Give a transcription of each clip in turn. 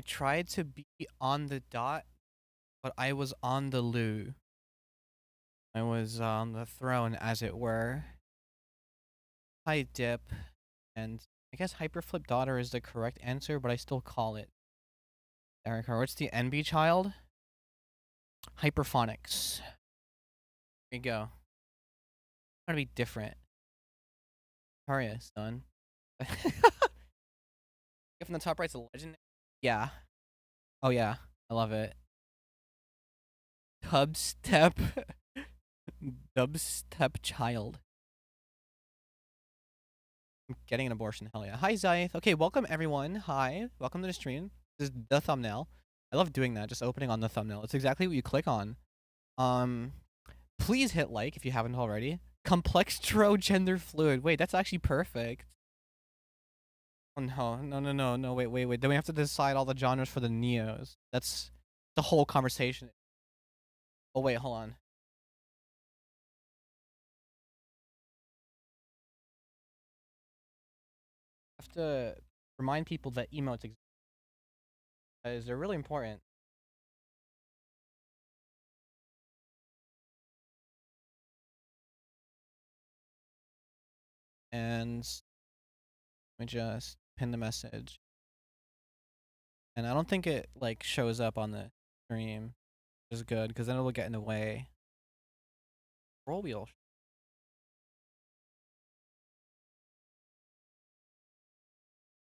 tried to be on the dot, but I was on the loo. I was on the throne, as it were. Hi, Dip. And I guess hyperflip daughter is the correct answer, but I still call it dariacore. What's the NB child? Hyperphonics. There you go. Trying to be different. Aria, son. If from the top right's a legend. Yeah. Oh yeah. I love it. Dubstep. Dubstep child. I'm getting an abortion. Hell yeah. Hi, Zyth. Okay, welcome everyone. Hi. Welcome to the stream. This is the thumbnail. I love doing that, just opening on the thumbnail. It's exactly what you click on. Please hit like if you haven't already. Complextro gender fluid. Wait, that's actually perfect. Oh no. Wait. Then we have to decide all the genres for the Neos. That's the whole conversation. Oh wait, hold on. I have to remind people that emotes exist. Because they're really important. And let me just pin the message. And I don't think it like shows up on the stream, which is good because then it'll get in the way. Roll wheel.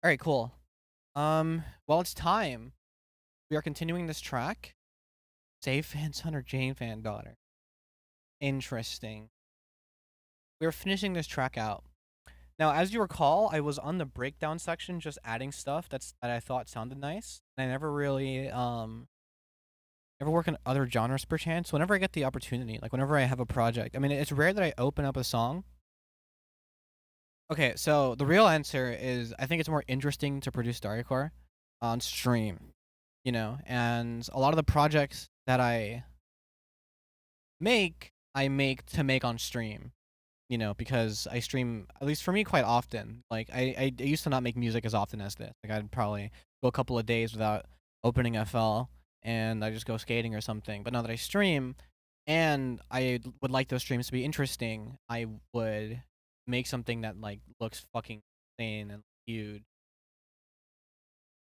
All right, cool. Well, it's time. We are continuing this track. Save fan son or Jane fan daughter. Interesting. We are finishing this track out. Now, as you recall, I was on the breakdown section just adding stuff that I thought sounded nice. And I never really ever work on other genres per chance. Whenever I get the opportunity, like whenever I have a project. I mean, it's rare that I open up a song. Okay, so the real answer is I think it's more interesting to produce dariacore on stream, you know, and a lot of the projects that I make to make on stream, you know, because I stream, at least for me, quite often. Like, I used to not make music as often as this. Like, I'd probably go a couple of days without opening FL, and I just go skating or something. But now that I stream, and I would like those streams to be interesting, I would make something that, like, looks fucking insane and huge.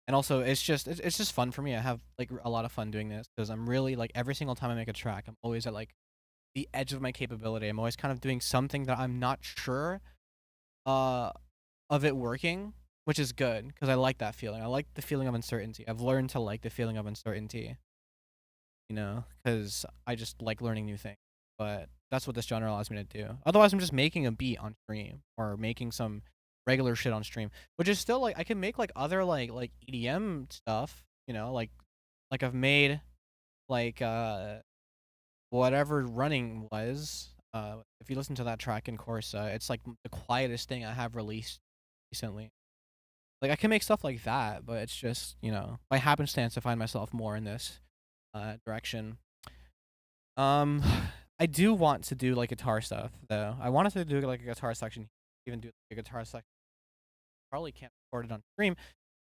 And also, it's just fun for me. I have, like, a lot of fun doing this, because I'm really, like, every single time I make a track, I'm always at, like, the edge of my capability. I'm always kind of doing something that I'm not sure of it working, which is good because I like that feeling. I like the feeling of uncertainty. I've learned to like the feeling of uncertainty, you know, because I just like learning new things. But that's what this genre allows me to do. Otherwise, I'm just making a beat on stream or making some regular shit on stream, which is still like I can make like other like EDM stuff, you know, like I've made like whatever running was. If you listen to that track in Corsa, it's like the quietest thing I have released recently. Like I can make stuff like that, but it's just, you know, by happenstance I find myself more in this direction. I do want to do like guitar stuff though. I wanted to do like a guitar section, even do a guitar section. Probably can't record it on stream.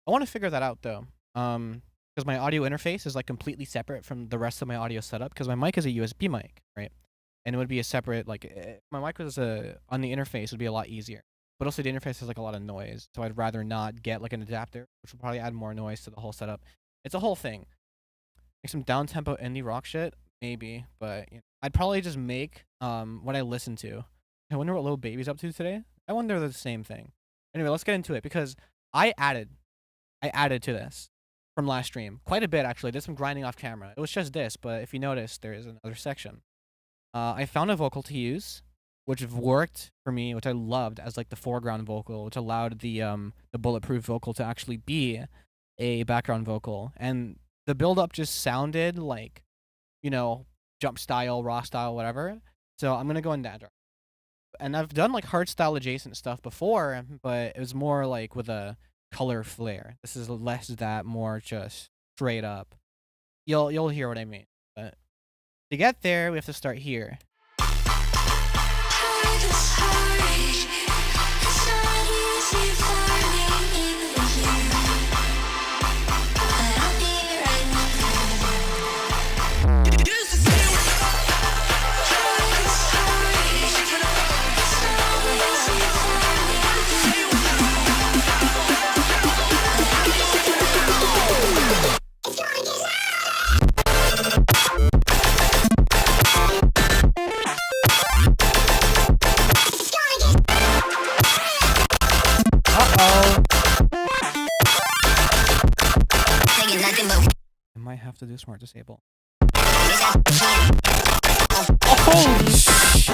I want to figure that out though. Because my audio interface is like completely separate from the rest of my audio setup. Because my mic is a USB mic, right? And it would be a separate like my mic was on the interface would be a lot easier. But also the interface has like a lot of noise, so I'd rather not get like an adapter, which will probably add more noise to the whole setup. It's a whole thing. Like some down tempo indie rock shit, maybe, but you know, I'd probably just make what I listen to. I wonder what Lil Baby's up to today. I wonder the same thing. Anyway, let's get into it because I added to this from last stream quite a bit actually. Did some grinding off camera. It was just this, but if you notice, there is another section. I found a vocal to use, which worked for me, which I loved as like the foreground vocal, which allowed the bulletproof vocal to actually be a background vocal, and the build up just sounded like, you know, jump style, raw style, whatever. So I'm gonna go in that direction. And I've done like hardstyle adjacent stuff before, but it was more like with a color flair. This is less that, more just straight up. You'll hear what I mean. But to get there, we have to start here. have to do smart disable. Holy shit!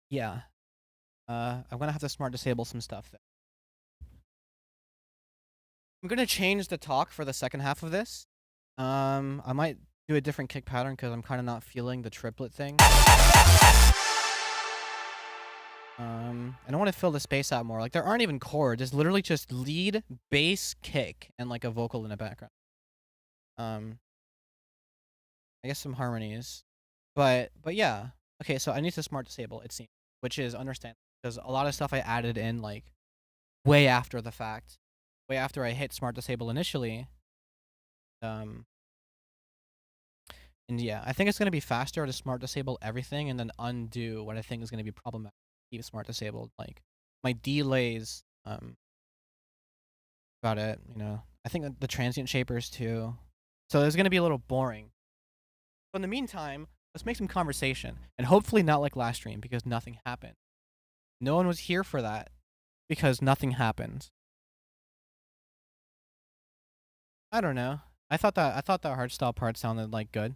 Yeah. I'm gonna have to smart disable some stuff there. I'm gonna change the talk for the second half of this. I might do a different kick pattern because I'm kind of not feeling the triplet thing. I don't want to fill the space out more. Like, there aren't even chords. It's literally just lead, bass, kick, and like a vocal in the background. I guess some harmonies, but yeah. Okay, so I need to smart disable, it seems, which is understandable because a lot of stuff I added in like way after the fact, way after I hit smart disable initially. And yeah, I think it's gonna be faster to smart disable everything and then undo what I think is gonna be problematic. Keep smart disabled, like my delays. About it, you know. I think the transient shapers too. So it's gonna be a little boring. But in the meantime, let's make some conversation, and hopefully not like last stream because nothing happened. No one was here for that because nothing happened. I don't know. I thought that hardstyle part sounded like good.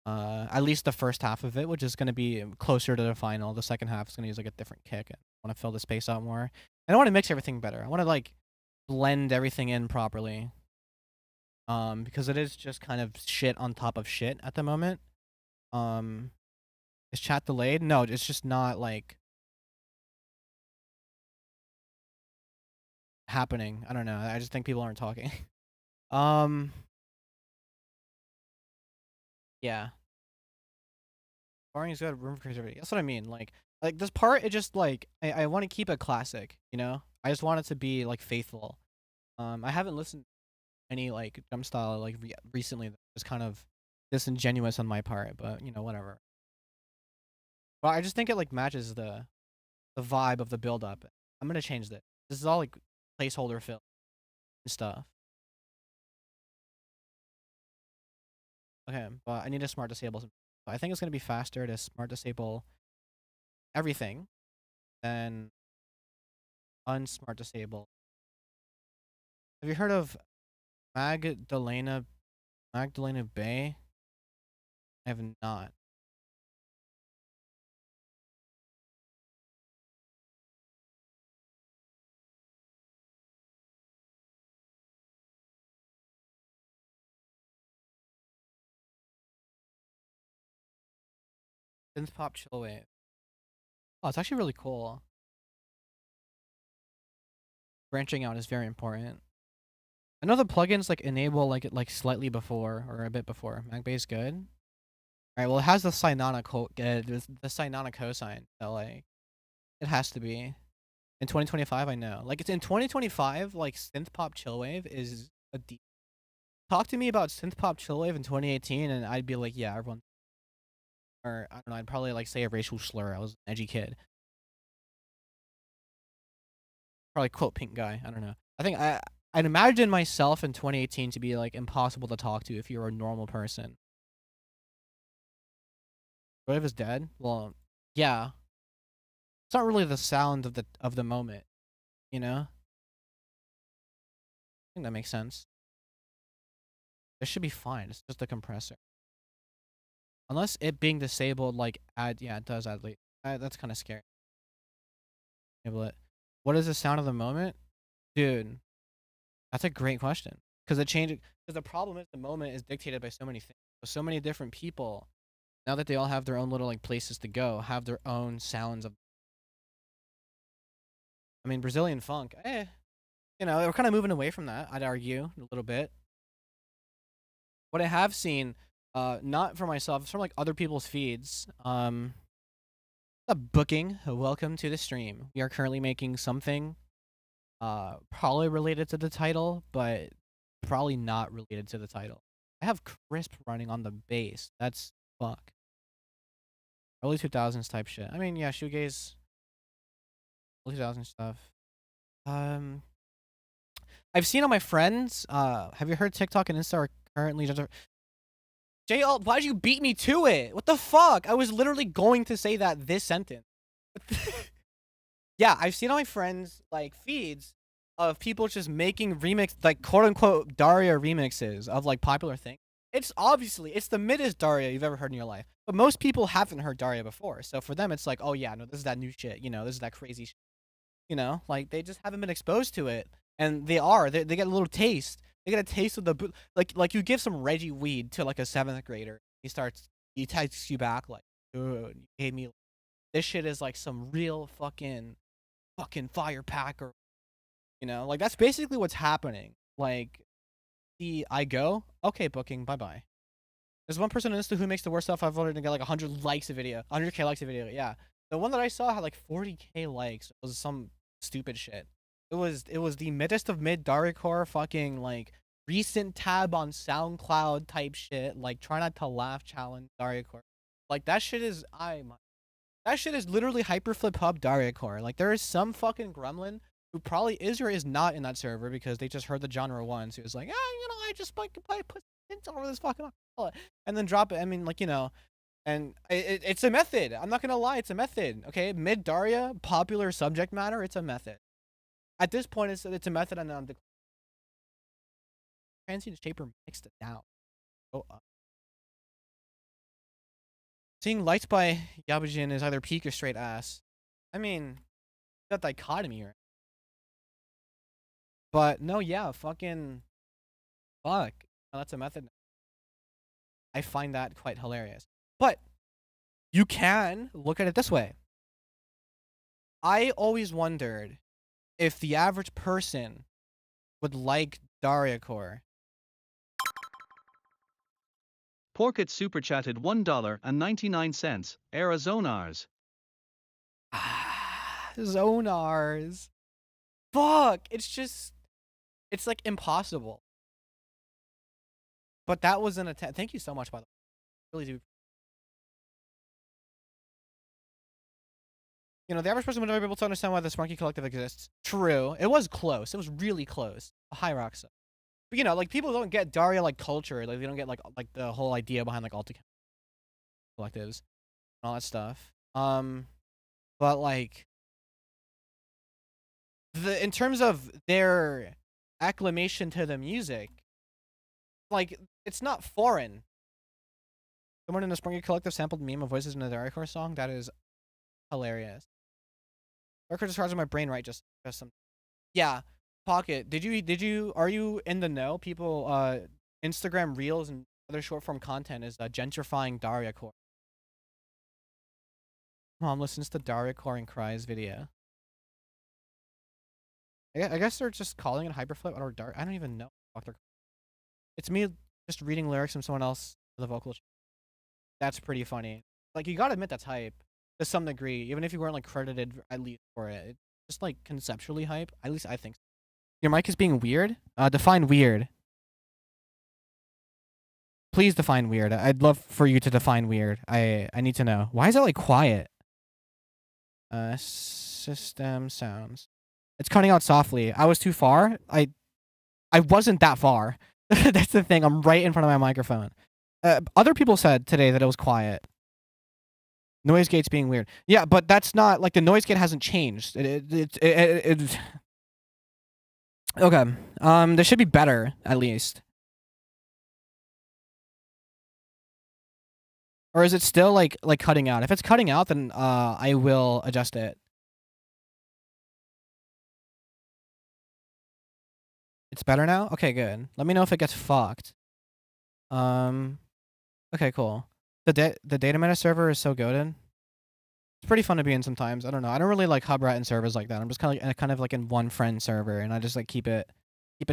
At least the first half of it, which is gonna be closer to the final. The second half is gonna use like a different kick. I want to fill the space out more. And I want to mix everything better. I want to like blend everything in properly. Because it is just kind of shit on top of shit at the moment. Is chat delayed? No, it's just not like happening. I don't know. I just think people aren't talking. Yeah. Boring is good. Room for creativity. That's what I mean. Like this part, it just like I want to keep it classic. You know, I just want it to be like faithful. I haven't listened to any like jump style like recently. That was kind of disingenuous on my part, but you know, whatever. But I just think it like matches the vibe of the build up. I'm gonna change this. This is all like placeholder fill and stuff. Okay, but I need to smart disable some. So I think it's gonna be faster to smart disable everything than unsmart disable. Have you heard of Magdalena Bay? I have not. Synth pop chill wave. Oh, it's actually really cool. Branching out is very important. I know the plugins like enable like slightly before or a bit before. Mag is good. All right, well it has the Sinana the Sinana cosine, so like it has to be. In 2025, I know. Like it's in 2025, like synth pop chillwave is a deep. Talk to me about synth pop chillwave in 2018, and I'd be like, yeah, everyone. Or I don't know, I'd probably like say a racial slur. I was an edgy kid. Probably quote pink guy. I don't know. I think I'd imagine myself in 2018 to be like impossible to talk to if you're a normal person. What if it's dead? Well, yeah. It's not really the sound of the moment, you know? I think that makes sense. This should be fine. It's just a compressor. Unless it being disabled, like yeah, it does add late. That's kind of scary. Enable it. What is the sound of the moment, dude? That's a great question because it changes. Because the problem is the moment is dictated by so many things. So many different people. Now that they all have their own little like places to go, have their own sounds of. I mean, Brazilian funk. You know, we're kind of moving away from that. I'd argue a little bit. What I have seen, not for myself, it's from like other people's feeds. A booking. Welcome to the stream. We are currently making something, probably related to the title, but probably not related to the title. I have Crisp running on the bass. That's fuck. Early 2000s type shit. I mean, yeah, shoegaze, early 2000s stuff. I've seen on my friends. Have you heard TikTok and Insta are currently just. J-Alt, why'd you beat me to it? What the fuck? I was literally going to say this sentence. Yeah, I've seen on my friends like feeds of people just making remix, like quote unquote Daria remixes of like popular things. It's the middest Daria you've ever heard in your life. But most people haven't heard Daria before. So for them it's like, oh yeah, no, this is that new shit, you know, this is that crazy shit. You know, like they just haven't been exposed to it. And they get a little taste. They get a taste of the like you give some Reggie weed to like a 7th grader. He texts you back like, dude, you gave me this shit is like some real fucking firepacker. You know, like that's basically what's happening. Like I go, okay, booking, bye-bye. There's one person on Insta who makes the worst stuff I've voted to get like 100 likes a video. 100k likes a video, yeah. The one that I saw had like 40k likes. It was some stupid shit. It was the middest of mid dariacore fucking like recent tab on SoundCloud type shit. Like try not to laugh challenge dariacore. Like that shit is literally hyperflip hub dariacore. Like there is some fucking gremlin who probably is or is not in that server because they just heard the genre once. He was like, you know, I just like put hints over this fucking and then drop it. I mean, like, you know, and it's a method. I'm not gonna lie, it's a method. Okay, mid Daria, popular subject matter, it's a method. At this point, it's a method, and the transient shaper mixed it down. Go up. Seeing lights by Yabujin is either peak or straight ass. I mean, that dichotomy here. But no, yeah, fucking fuck. No, that's a method. I find that quite hilarious. But you can look at it this way. I always wondered if the average person would like dariacore. Porkit super chatted $1.99. Arizonars. Zonars. Fuck. It's like impossible. But that was an attempt. Thank you so much, by the way. Really do. You know, the average person would never be able to understand why the Sparky Collective exists. True. It was close. It was really close. A high rock stuff. But, you know, like, people don't get Daria, like, culture. Like, they don't get, like the whole idea behind, like, Alta collectives and all that stuff. But, like, in terms of their acclamation to the music, like, it's not foreign. Someone in the Springy Collective sampled meme of voices in a dariacore song. That is hilarious. Dariacore describes my brain right just some. Yeah, Pocket. Are you in the know? People, Instagram Reels and other short form content is gentrifying dariacore. Mom listens to dariacore and cries video. I guess they're just calling it hyperflip or dark. I don't even know what they're. It's me just reading lyrics from someone else for the vocal. That's pretty funny. Like, you gotta admit that's hype to some degree, even if you weren't like credited at least for it. It's just like conceptually hype. At least I think so. Your mic is being weird. Define weird. Please define weird. I'd love for you to define weird. I need to know. Why is it like quiet? System sounds. It's cutting out softly. I was too far. I wasn't that far. That's the thing. I'm right in front of my microphone. Other people said today that it was quiet. Noise gate's being weird. Yeah, but that's not like the noise gate hasn't changed. It okay. There should be better at least. Or is it still like cutting out? If it's cutting out, then I will adjust it. It's better now? Okay, good. Let me know if it gets fucked. Um, okay, cool. The data meta server is so goated. It's pretty fun to be in sometimes. I don't know. I don't really like hub rat in servers like that. I'm just kind of like in one friend server, and I just like keep it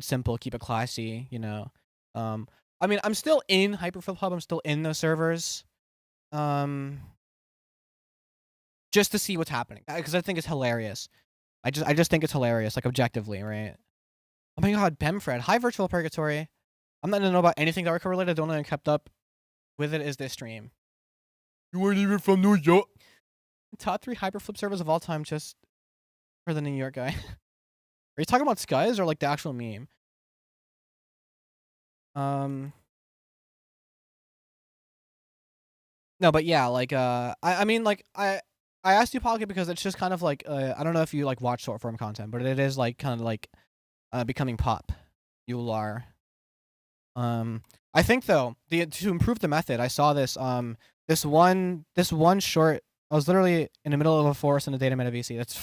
simple, keep it classy. You know. I mean, I'm still in Hyperflip Hub. I'm still in those servers. Um, just to see what's happening because I think it's hilarious. I just think it's hilarious, like objectively, right? Oh my god, Bemfred, hi virtual purgatory. I'm not gonna know about anything dariacore related. The only thing I kept up with it is this stream. You weren't even from New York. Top 3 hyperflip servers of all time, just for the New York guy. Are you talking about skies or like the actual meme? Um, no, but yeah, like I mean like I asked you Pocket because it's just kind of like I don't know if you like watch short form content, but it is like kind of like becoming pop. You are. Um, I think though to improve the method, I saw this this one short. I was literally in the middle of a forest in a data meta VC. That's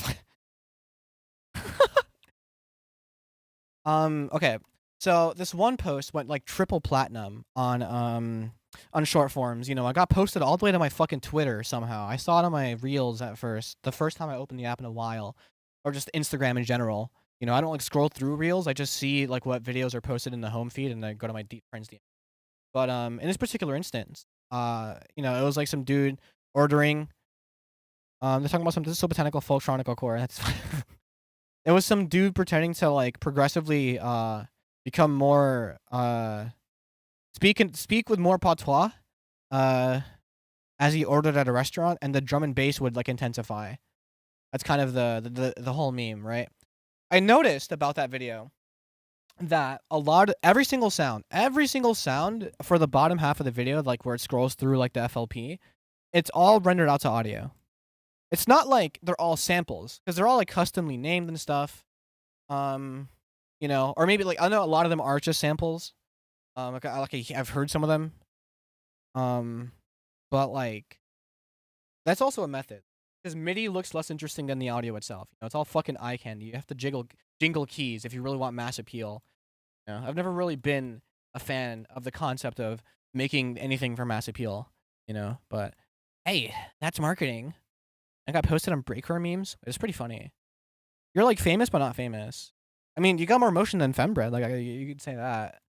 okay. So this one post went like triple platinum on short forms. You know, I got posted all the way to my fucking Twitter somehow. I saw it on my reels at first. The first time I opened the app in a while, or just Instagram in general. You know, I don't like scroll through reels. I just see like what videos are posted in the home feed, and then go to my deep friends DM. But in this particular instance, you know, it was like some dude ordering. They're talking about some this is so botanical folktronic core. That's it was some dude pretending to like progressively become more speak with more patois uh as he ordered at a restaurant, and the drum and bass would like intensify. That's kind of the whole meme, right? I noticed about that video that every single sound for the bottom half of the video, like where it scrolls through like the FLP, it's all rendered out to audio. It's not like they're all samples because they're all like customly named and stuff. Um, you know, or maybe like I know a lot of them are just samples. I've heard some of them. Um, but like that's also a method because MIDI looks less interesting than the audio itself. You know, it's all fucking eye candy. You have to jingle keys if you really want mass appeal. You know, I've never really been a fan of the concept of making anything for mass appeal. You know, but hey, that's marketing. I got posted on breaker memes. It's pretty funny. You're like famous but not famous. I mean, you got more motion than fembread. Like you could say that.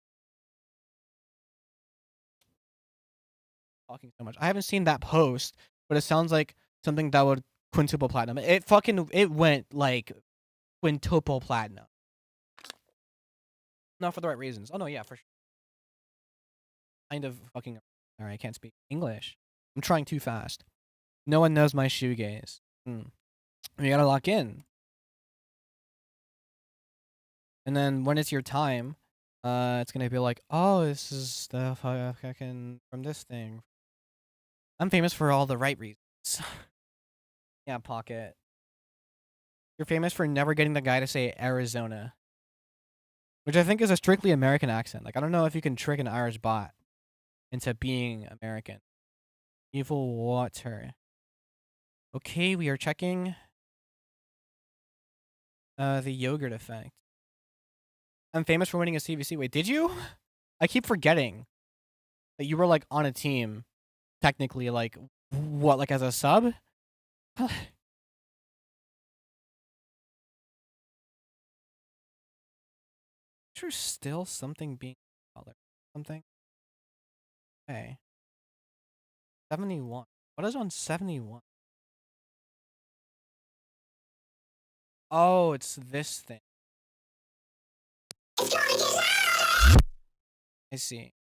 Talking so much. I haven't seen that post, but it sounds like something that would quintuple platinum. It went like quintuple platinum. Not for the right reasons. Oh no, yeah, for sure. Kind of fucking. All right, I can't speak English. I'm trying too fast. No one knows my shoegaze. You gotta lock in, and then when it's your time, it's gonna be like, oh, this is the fucking from this thing. I'm famous for all the right reasons. Yeah, Pocket. You're famous for never getting the guy to say Arizona, which I think is a strictly American accent. Like, I don't know if you can trick an Irish bot into being American. Evil water. Okay, we are checking the yogurt effect. I'm famous for winning a CVC. Wait, did you? I keep forgetting that you were like on a team, technically. Like, what? Like as a sub? Is there still something being colored? Something? Okay. 71. What is on 71? Oh, it's this thing. I see.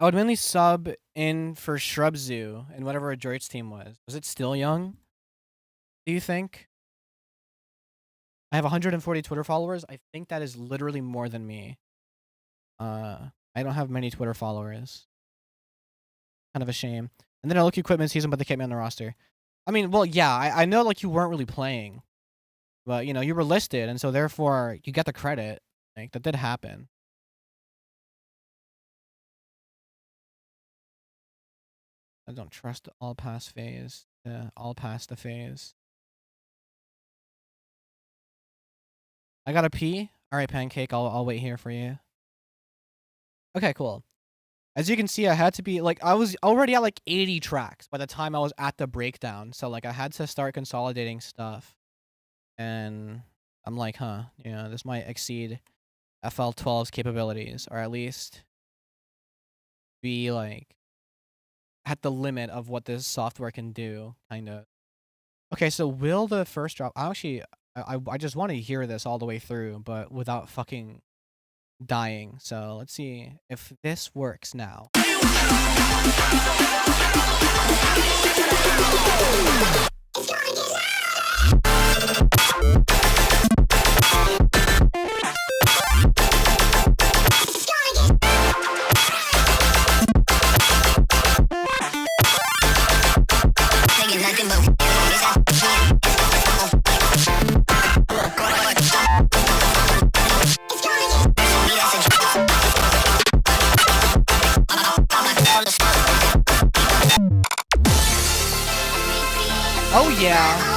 I would mainly sub in for Shrub Zoo and whatever a Droid's team was. Was it still young? Do you think? I have 140 Twitter followers. I think that is literally more than me. I don't have many Twitter followers. Kind of a shame. And then I look equipment season, but they kept me on the roster. I mean, well, yeah, I know like you weren't really playing, but you know you were listed, and so therefore you get the credit. Like that did happen. I don't trust all pass phase. All pass the phase. I gotta pee. All right, Pancake. I'll wait here for you. Okay, cool. As you can see, I had to be like I was already at like 80 tracks by the time I was at the breakdown. So like I had to start consolidating stuff. And I'm like, huh, this might exceed FL12's capabilities, or at least be like at the limit of what this software can do, kind of. Okay, so will the first drop? I just want to hear this all the way through, but without fucking dying. So let's see if this works now. Oh yeah.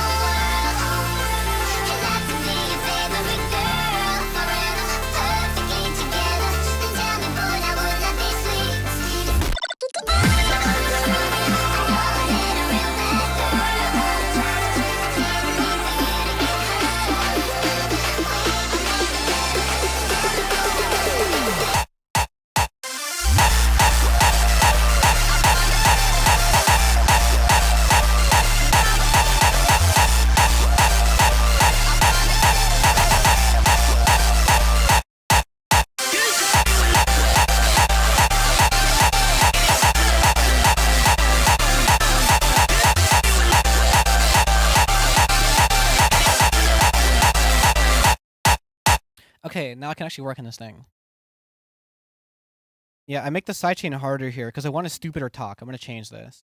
Okay, now I can actually work on this thing. Yeah, I make the sidechain harder here because I want a stupider talk. I'm gonna change this.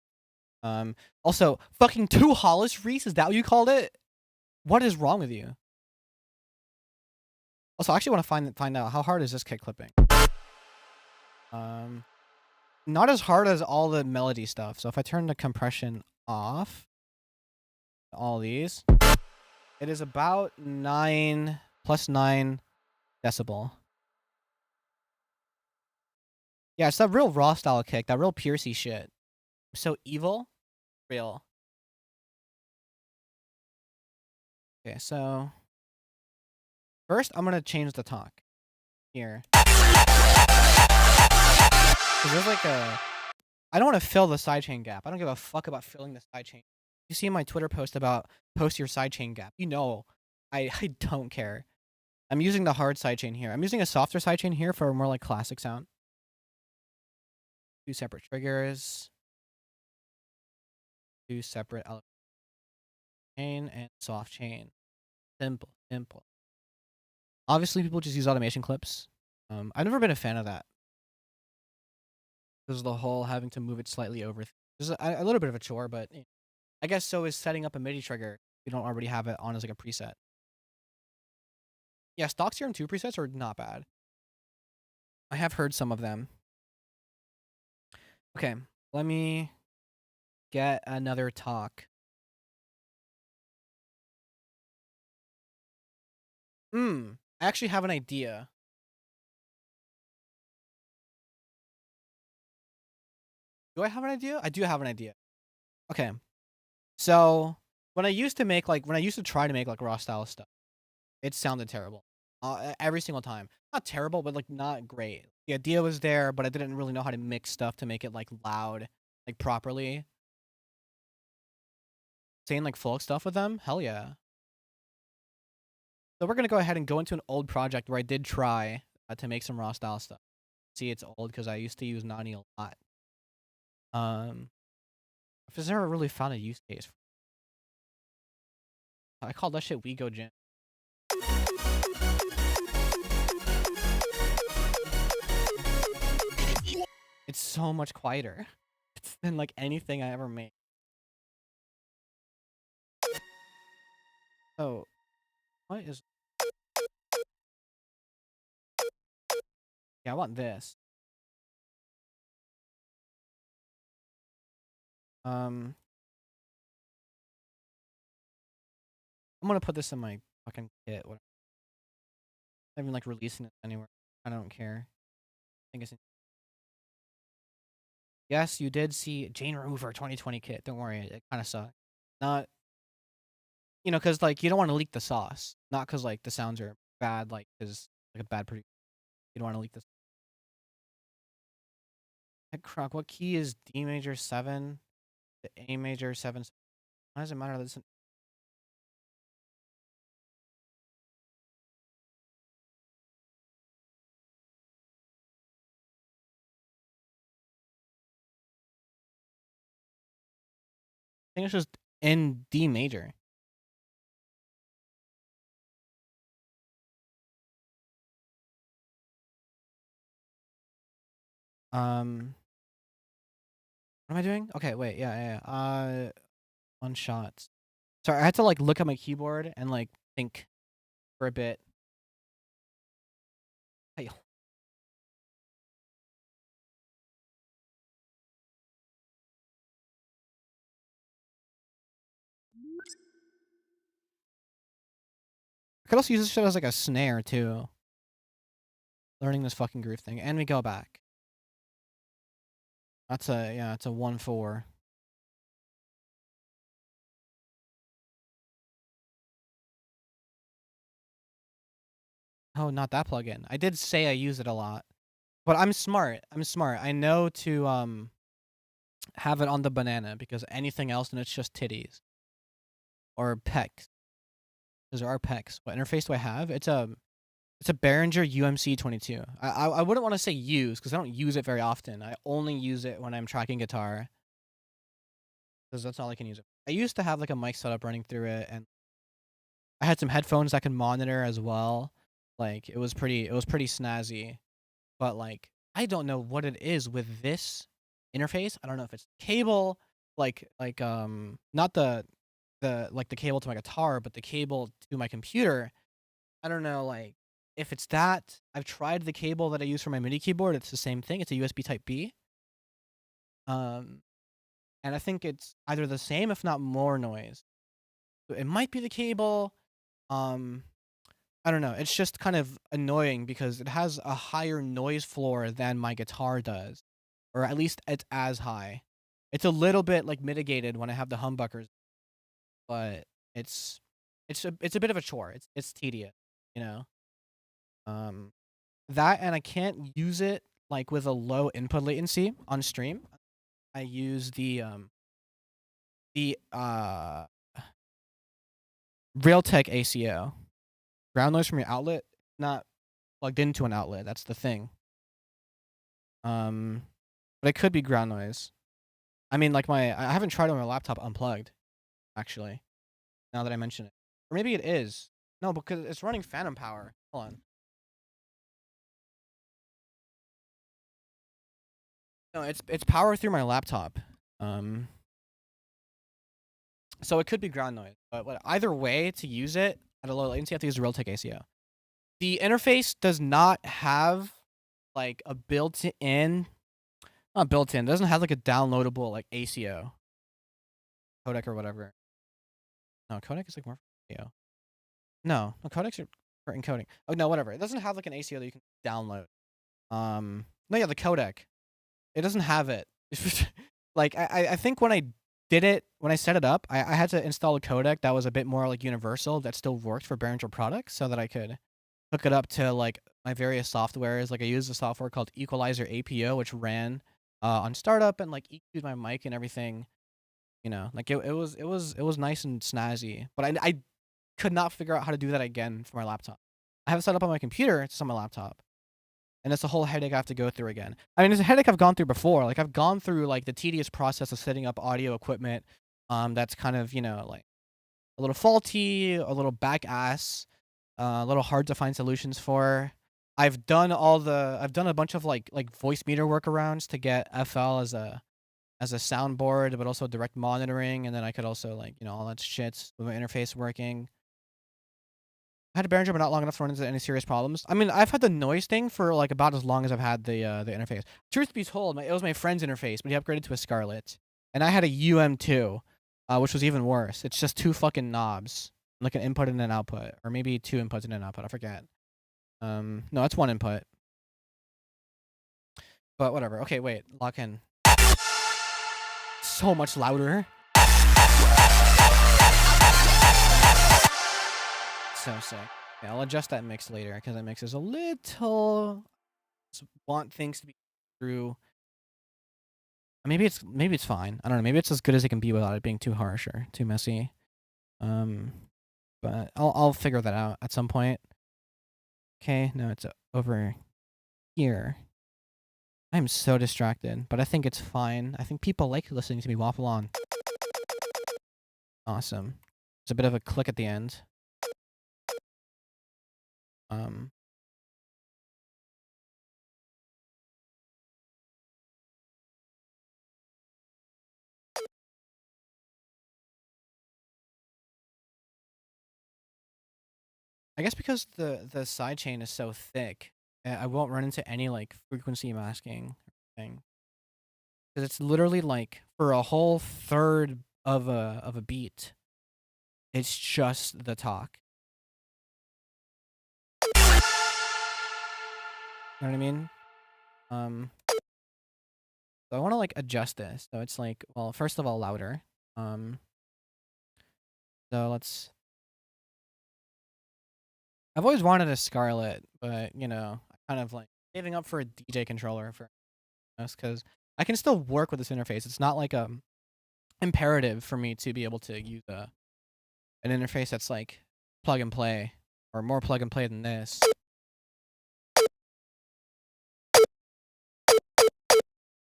Also, fucking 2 Hollis Reese, is that what you called it? What is wrong with you? Also, I actually want to find out how hard is this kick clipping. Not as hard as all the melody stuff. So if I turn the compression off, all these, it is about 9 plus 9 decibel. Yeah, it's that real raw style kick, that real Piercy shit. So evil, real. Okay, so first I'm gonna change the talk here. There's like I don't want to fill the sidechain gap. I don't give a fuck about filling the sidechain. You see my Twitter post about post your sidechain gap. I don't care. I'm using the hard sidechain here. I'm using a softer sidechain here for a more like classic sound. 2 separate triggers. 2 separate chain and soft chain. Simple, simple. Obviously, people just use automation clips. I've never been a fan of that. Because the whole having to move it slightly over. This is a little bit of a chore, but I guess so is setting up a MIDI trigger. You don't already have it on as like a preset. Yeah, stock serum 2 presets are not bad. I have heard some of them. Okay, let me get another talk. I actually have an idea. Do I have an idea? I do have an idea. Okay. So when I used to try to make like raw style stuff, it sounded terrible. Every single time. Not terrible, but like not great. The idea was there, but I didn't really know how to mix stuff to make it like loud, like properly. Saying like folk stuff with them? Hell yeah. So we're gonna go ahead and go into an old project where I did try to make some raw style stuff. See, it's old because I used to use Nani a lot. I've just never really found a use case. I call that shit We Go Jam. It's so much quieter than like anything I ever made. Oh, what is? Yeah, I want this. I'm gonna put this in my fucking kit. Not even like releasing it anywhere. I don't care. I think it's yes, you did see Jane Remover 2020 kit. Don't worry, it kind of sucked. Not because like you don't want to leak the sauce, not because like the sounds are bad, like because like a bad producer. You don't want to leak this. Heck, Croc, what key is D major 7 to A major 7? Why does it matter? Listen, I think it's just in D major. What am I doing? Okay, wait, yeah. One shot. Sorry, I had to like look at my keyboard and like think for a bit. Hey, I could also use this shit as like a snare too. Learning this fucking groove thing, and we go back. That's it's a 1-4. Oh, not that plugin. I did say I use it a lot, but I'm smart. I know to have it on the banana because anything else, and it's just titties or pecs. Because there are pecs. What interface do I have? It's a Behringer UMC 22. I wouldn't want to say use because I don't use it very often. I only use it when I'm tracking guitar because that's all I can use it. I used to have like a mic setup running through it, and I had some headphones that could monitor as well. Like it was pretty snazzy. But like I don't know what it is with this interface. I don't know if it's cable, not the cable to my guitar, but the cable to my computer. I don't know like if it's that. I've tried the cable that I use for my MIDI keyboard. It's the same thing. It's a USB Type B. Um, and I think it's either the same, if not more noise. So it might be the cable. Um, I don't know. It's just kind of annoying because it has a higher noise floor than my guitar does, or at least it's as high. It's a little bit like mitigated when I have the humbuckers, but it's it's a bit of a chore. It's tedious, you know. Um, that and I can't use it like with a low input latency on stream. I use the Realtek ACO. Ground noise from your outlet, not plugged into an outlet. That's the thing. Um, but it could be ground noise. I mean, like I haven't tried it on my laptop unplugged, actually. Now that I mention it, or maybe it is. No, because it's running phantom power. Hold on. No, it's power through my laptop. Um, so it could be ground noise. But either way, to use it at a low latency, I have to use a Realtek ACO. The interface does not have like a built-in, not built-in. Doesn't have like a downloadable like ACO codec or whatever. No, codec is like more for ACO. No, codecs are for encoding. Oh no, whatever. It doesn't have like an ACO that you can download. No, yeah, the codec. It doesn't have it. Like I think when I set it up, I had to install a codec that was a bit more like universal that still worked for Behringer products, so that I could hook it up to like my various softwares. Like I used a software called Equalizer APO, which ran on startup and like EQ'd my mic and everything. Like it was nice and snazzy. But I could not figure out how to do that again for my laptop. I have it set up on my computer. It's on my laptop, and it's a whole headache I have to go through again. I mean, it's a headache I've gone through before. Like I've gone through like the tedious process of setting up audio equipment. That's kind of like a little faulty, a little back ass, a little hard to find solutions for. I've done a bunch of like voice meter workarounds to get FL as a soundboard, but also direct monitoring, and then I could also like all that shit with my interface working. I had a Behringer, but not long enough to run into any serious problems. I mean, I've had the noise thing for like about as long as I've had the interface. Truth be told, it was my friend's interface, but he upgraded to a Scarlett, and I had a UM2, which was even worse. It's just two fucking knobs, like an input and an output, or maybe two inputs and an output. I forget. No, that's one input. But whatever. Okay, wait. Lock in. So much louder. So sick. Okay, I'll adjust that mix later because that mix is a little. Want things to be through. Maybe it's fine. I don't know. Maybe it's as good as it can be without it being too harsh or too messy. But I'll figure that out at some point. Okay, no, it's over here. I'm so distracted, but I think it's fine. I think people like listening to me waffle on. Awesome. There's a bit of a click at the end. I guess because the sidechain is so thick, I won't run into any like frequency masking thing. Because it's literally like for a whole third of a beat, it's just the talk. You know what I mean? So I want to like adjust this. So it's like, well, first of all, louder. So let's. I've always wanted a Scarlett, but you know, I kind of like saving up for a DJ controller for this because I can still work with this interface. It's not like imperative for me to be able to use an interface that's like plug and play or more plug and play than this.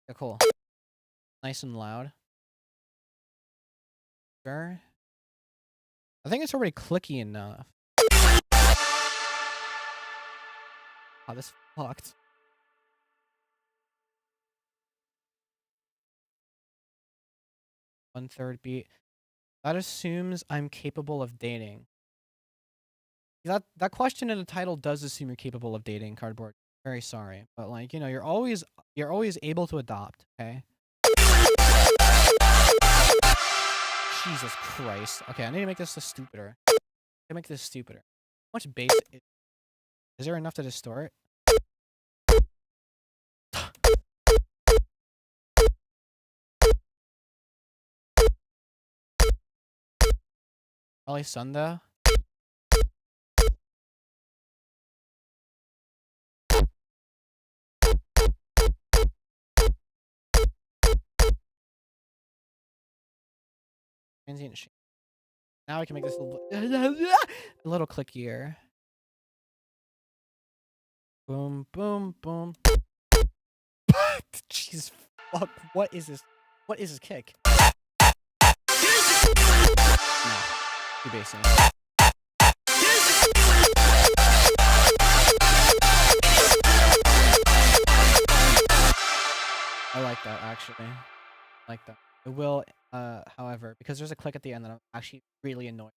Yeah, cool. Nice and loud. Sure. I think it's already clicky enough. Oh, this fucked. One-third beat. That assumes I'm capable of dating. That question in the title does assume you're capable of dating, Cardboard. Very sorry, but like, you know, you're always able to adopt, okay? Jesus Christ. Okay, I need to make this stupider. I can make this stupider. How much bass is there enough to distort? Probably Sunda. Transient shape. Now I can make this a little clickier. Boom, boom, boom. Jesus fuck, what is this? What is this kick? No, too bassy. I like that, actually. I like that. It will, however, because there's a click at the end that I'm actually really annoyed.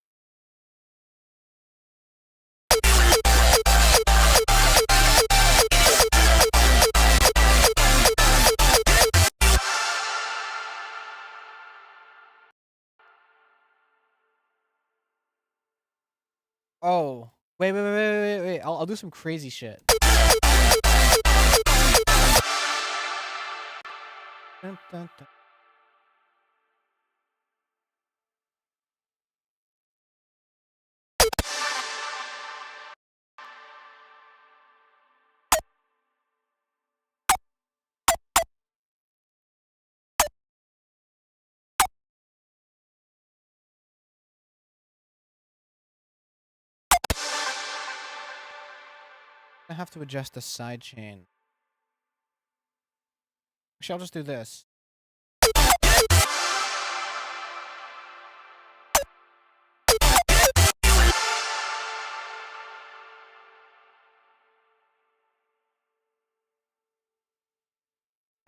Oh, wait. I'll do some crazy shit. Dun, dun, dun. I have to adjust the side chain. Actually, I'll just do this.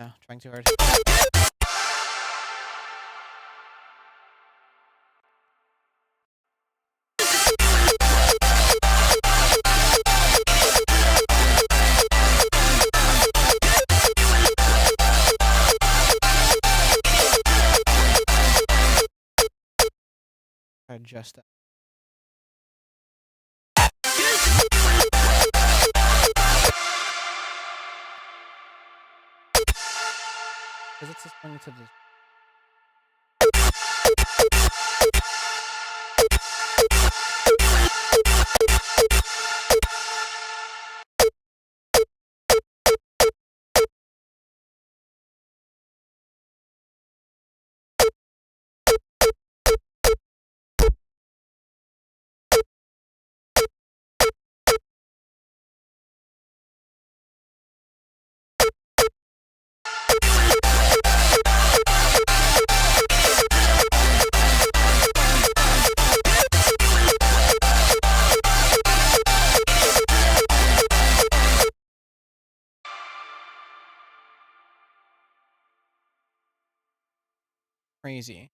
Yeah, trying too hard. Adjust that. Because it's just going to the crazy.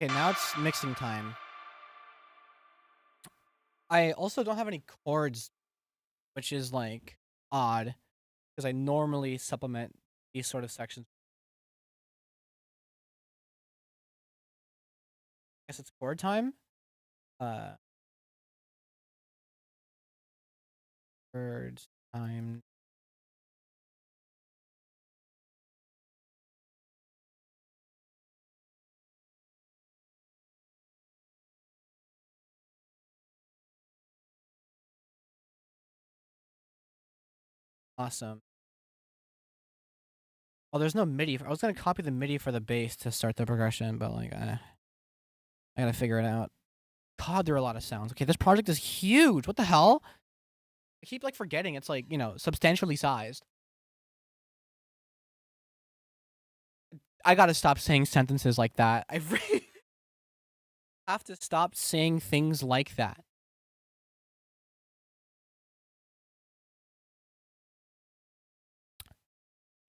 Okay, now it's mixing time. I also don't have any chords, which is like odd because I normally supplement these sort of sections. I guess it's chord time. Uh, chords time. Awesome. Oh, there's no MIDI. I was gonna copy the MIDI for the bass to start the progression, but like, I gotta figure it out. God, there are a lot of sounds. Okay, this project is huge. What the hell? I keep like forgetting it's like, substantially sized. I gotta stop saying sentences like that. I really have to stop saying things like that.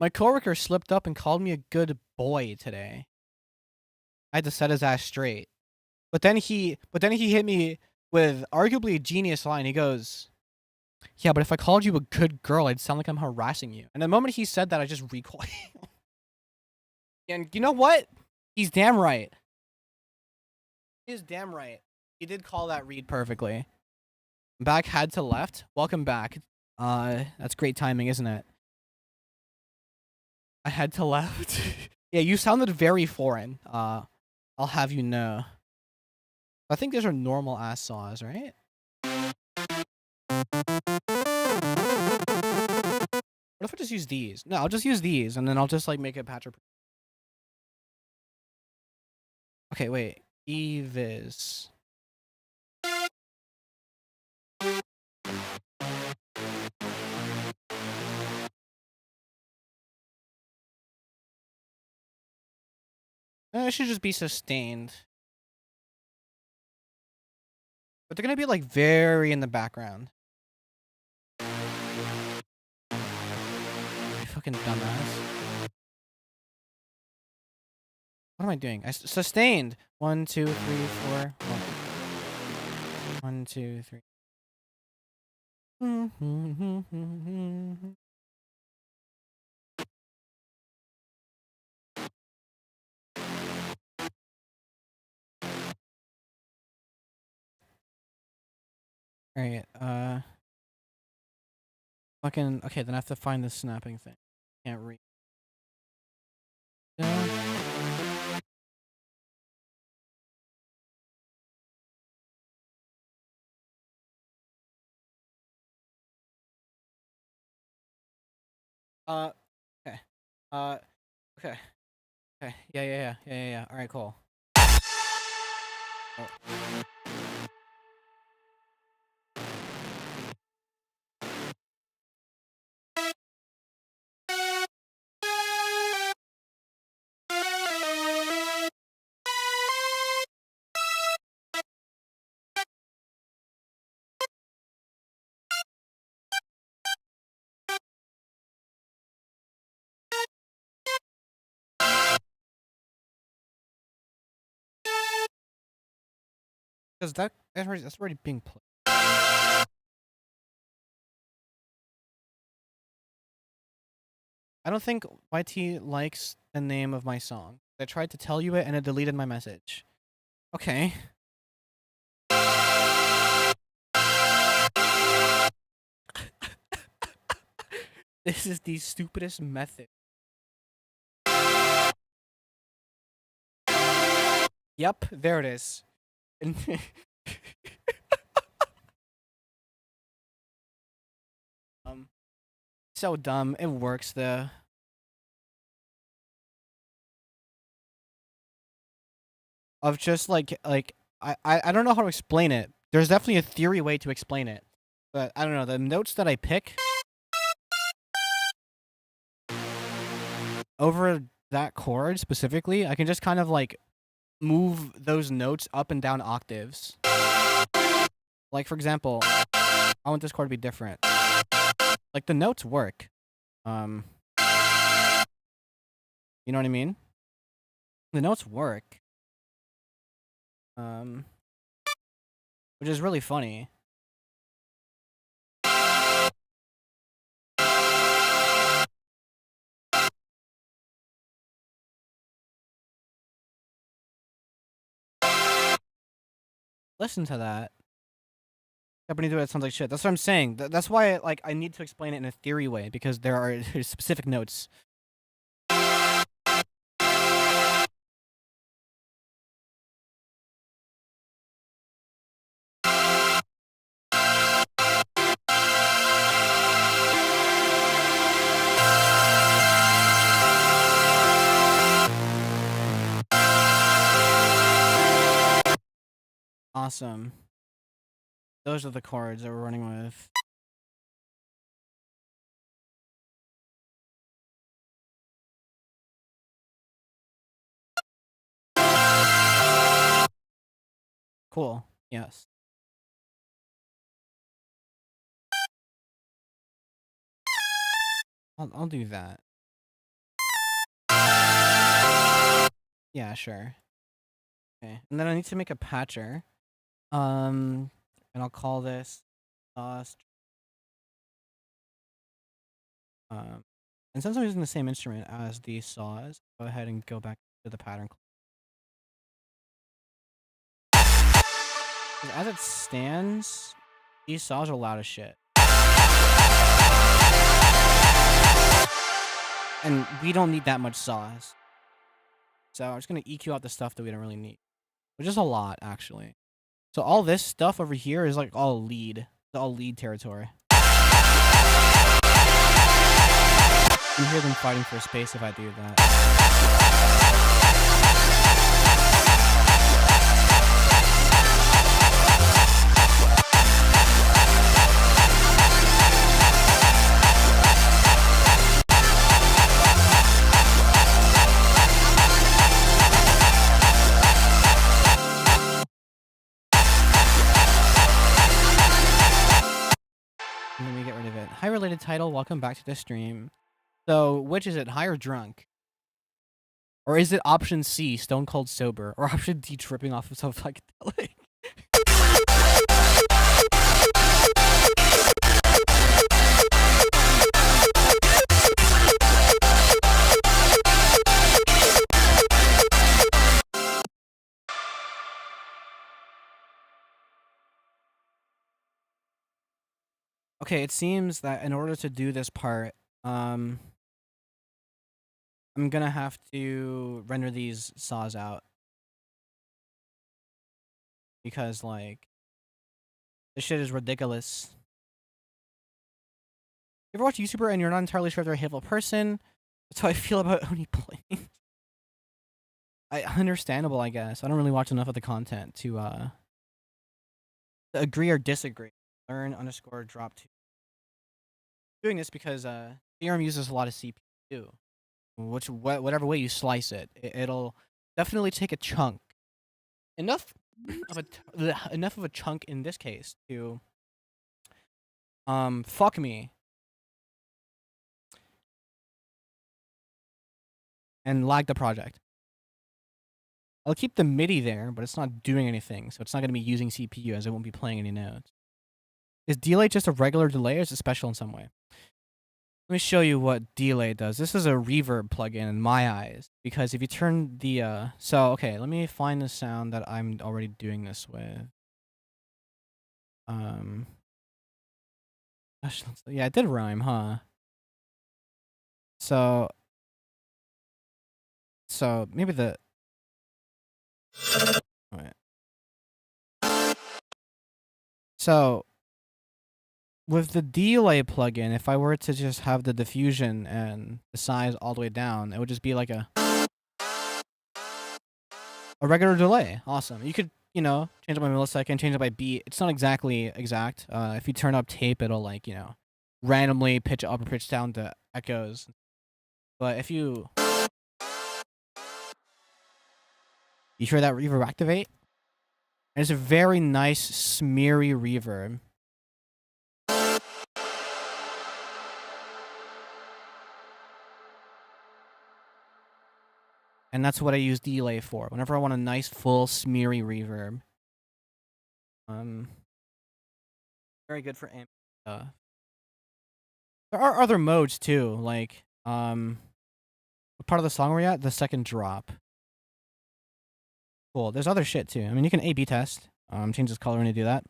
My coworker slipped up and called me a good boy today. I had to set his ass straight. But then he hit me with arguably a genius line. He goes, "Yeah, but if I called you a good girl, I'd sound like I'm harassing you." And the moment he said that, I just recoiled. And you know what? He's damn right. He is damn right. He did call that read perfectly. Back head to left. Welcome back. That's great timing, isn't it? I head to left. Yeah, you sounded very foreign. I'll have you know. I think these are normal ass saws, right? What if I just use these? No, I'll just use these, and then I'll just like make a patch. Okay, wait. Evis. It should just be sustained. But they're gonna be like very in the background. You fucking dumbass. What am I doing? Sustained. 1, 2, 3, 4. 1, 2, 3. Alright, fucking, okay, then I have to find the snapping thing. Can't read. Uh, okay. Okay. Okay. Yeah. Alright, cool. Oh. Because that's already being played. I don't think YT likes the name of my song. I tried to tell you it and it deleted my message. Okay. This is the stupidest method. Yep, there it is. um, so dumb. It works though. Of just I don't know how to explain it. There's definitely a theory way to explain it, but I don't know. The notes that I pick over that chord specifically, I can just kind of like move those notes up and down octaves. Like for example, I want this chord to be different. Like the notes work. You know what I mean? The notes work. Which is really funny. Listen to that. Japanese do it sounds like shit. That's what I'm saying. That's why I need to explain it in a theory way because there are specific notes. Awesome. Those are the chords that we're running with. Cool. Yes. I'll do that. Yeah, sure. Okay. And then I need to make a patcher. And I'll call this and since I'm using the same instrument as the saws, go ahead and go back to the pattern. As it stands, these saws are loud as shit. And we don't need that much saws. So I'm just gonna EQ out the stuff that we don't really need. Which is a lot, actually. So all this stuff over here is like all lead. It's all lead territory. You can hear them fighting for space if I do that. And then we get rid of it. High related title, welcome back to the stream. So, which is it, high or drunk? Or is it option C, stone cold sober? Or option D, tripping off of some psychedelic? Okay, it seems that in order to do this part, I'm gonna have to render these saws out. Because, like, this shit is ridiculous. You ever watch a YouTuber and you're not entirely sure if they're a hateful person? That's how I feel about Oni playing. Understandable, I guess. I don't really watch enough of the content to agree or disagree. Learn underscore drop 2. Doing this because Theorem uses a lot of CPU. Whatever way you slice it, it'll definitely take a chunk. Enough of a chunk in this case to fuck me and lag the project. I'll keep the MIDI there, but it's not doing anything, so it's not going to be using CPU as it won't be playing any notes. Is delay just a regular delay or is it special in some way? Let me show you what delay does. This is a reverb plugin in my eyes, because if you turn the okay, let me find the sound that I'm already doing this with. Gosh, yeah, it did rhyme, huh? So maybe the wait. So with the delay plugin, if I were to just have the diffusion and the size all the way down, it would just be like a regular delay. Awesome. You could, change it by millisecond, change it by beat. It's not exactly exact. If you turn up tape, it'll like, randomly pitch up or pitch down to echoes. But if you hear that reverb activate, and it's a very nice smeary reverb. And that's what I use delay for. Whenever I want a nice full smeary reverb. Very good for ambient stuff. There are other modes too, like what part of the song were you at? The second drop. Cool. There's other shit too. I mean, you can A/B test. Change this color when you do that.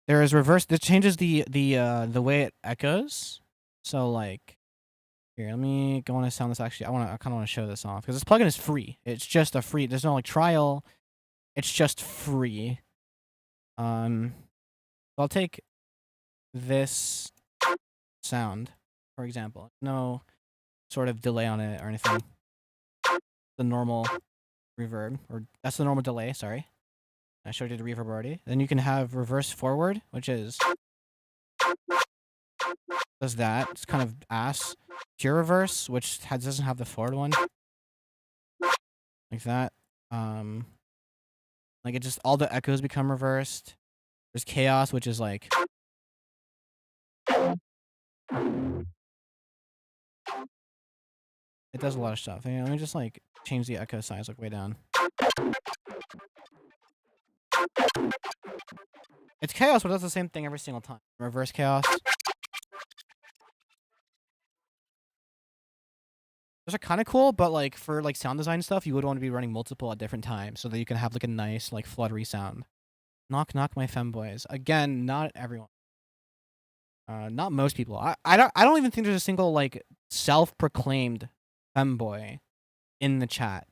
There is reverse. This changes the way it echoes. So like, here, let me go on and sound this. Actually, I kind of want to show this off because this plugin is free. It's just a free. There's no like trial. It's just free. So I'll take this sound, for example. No sort of delay on it or anything. The normal reverb, or that's the normal delay, sorry. I showed you the reverb already. Then you can have reverse forward, which is does that. It's kind of ass. Pure reverse, which doesn't have the forward one. Like that. Like it just all the echoes become reversed. There's chaos, which is like it does a lot of stuff. Yeah, let me just like change the echo size like way down. It's chaos, but it does the same thing every single time. Reverse chaos. Those are kind of cool, but like for like sound design stuff, you would want to be running multiple at different times so that you can have like a nice like fluttery sound. Knock knock my femboys. Again, not everyone. Not most people. I don't even think there's a single like self-proclaimed femboy in the chat.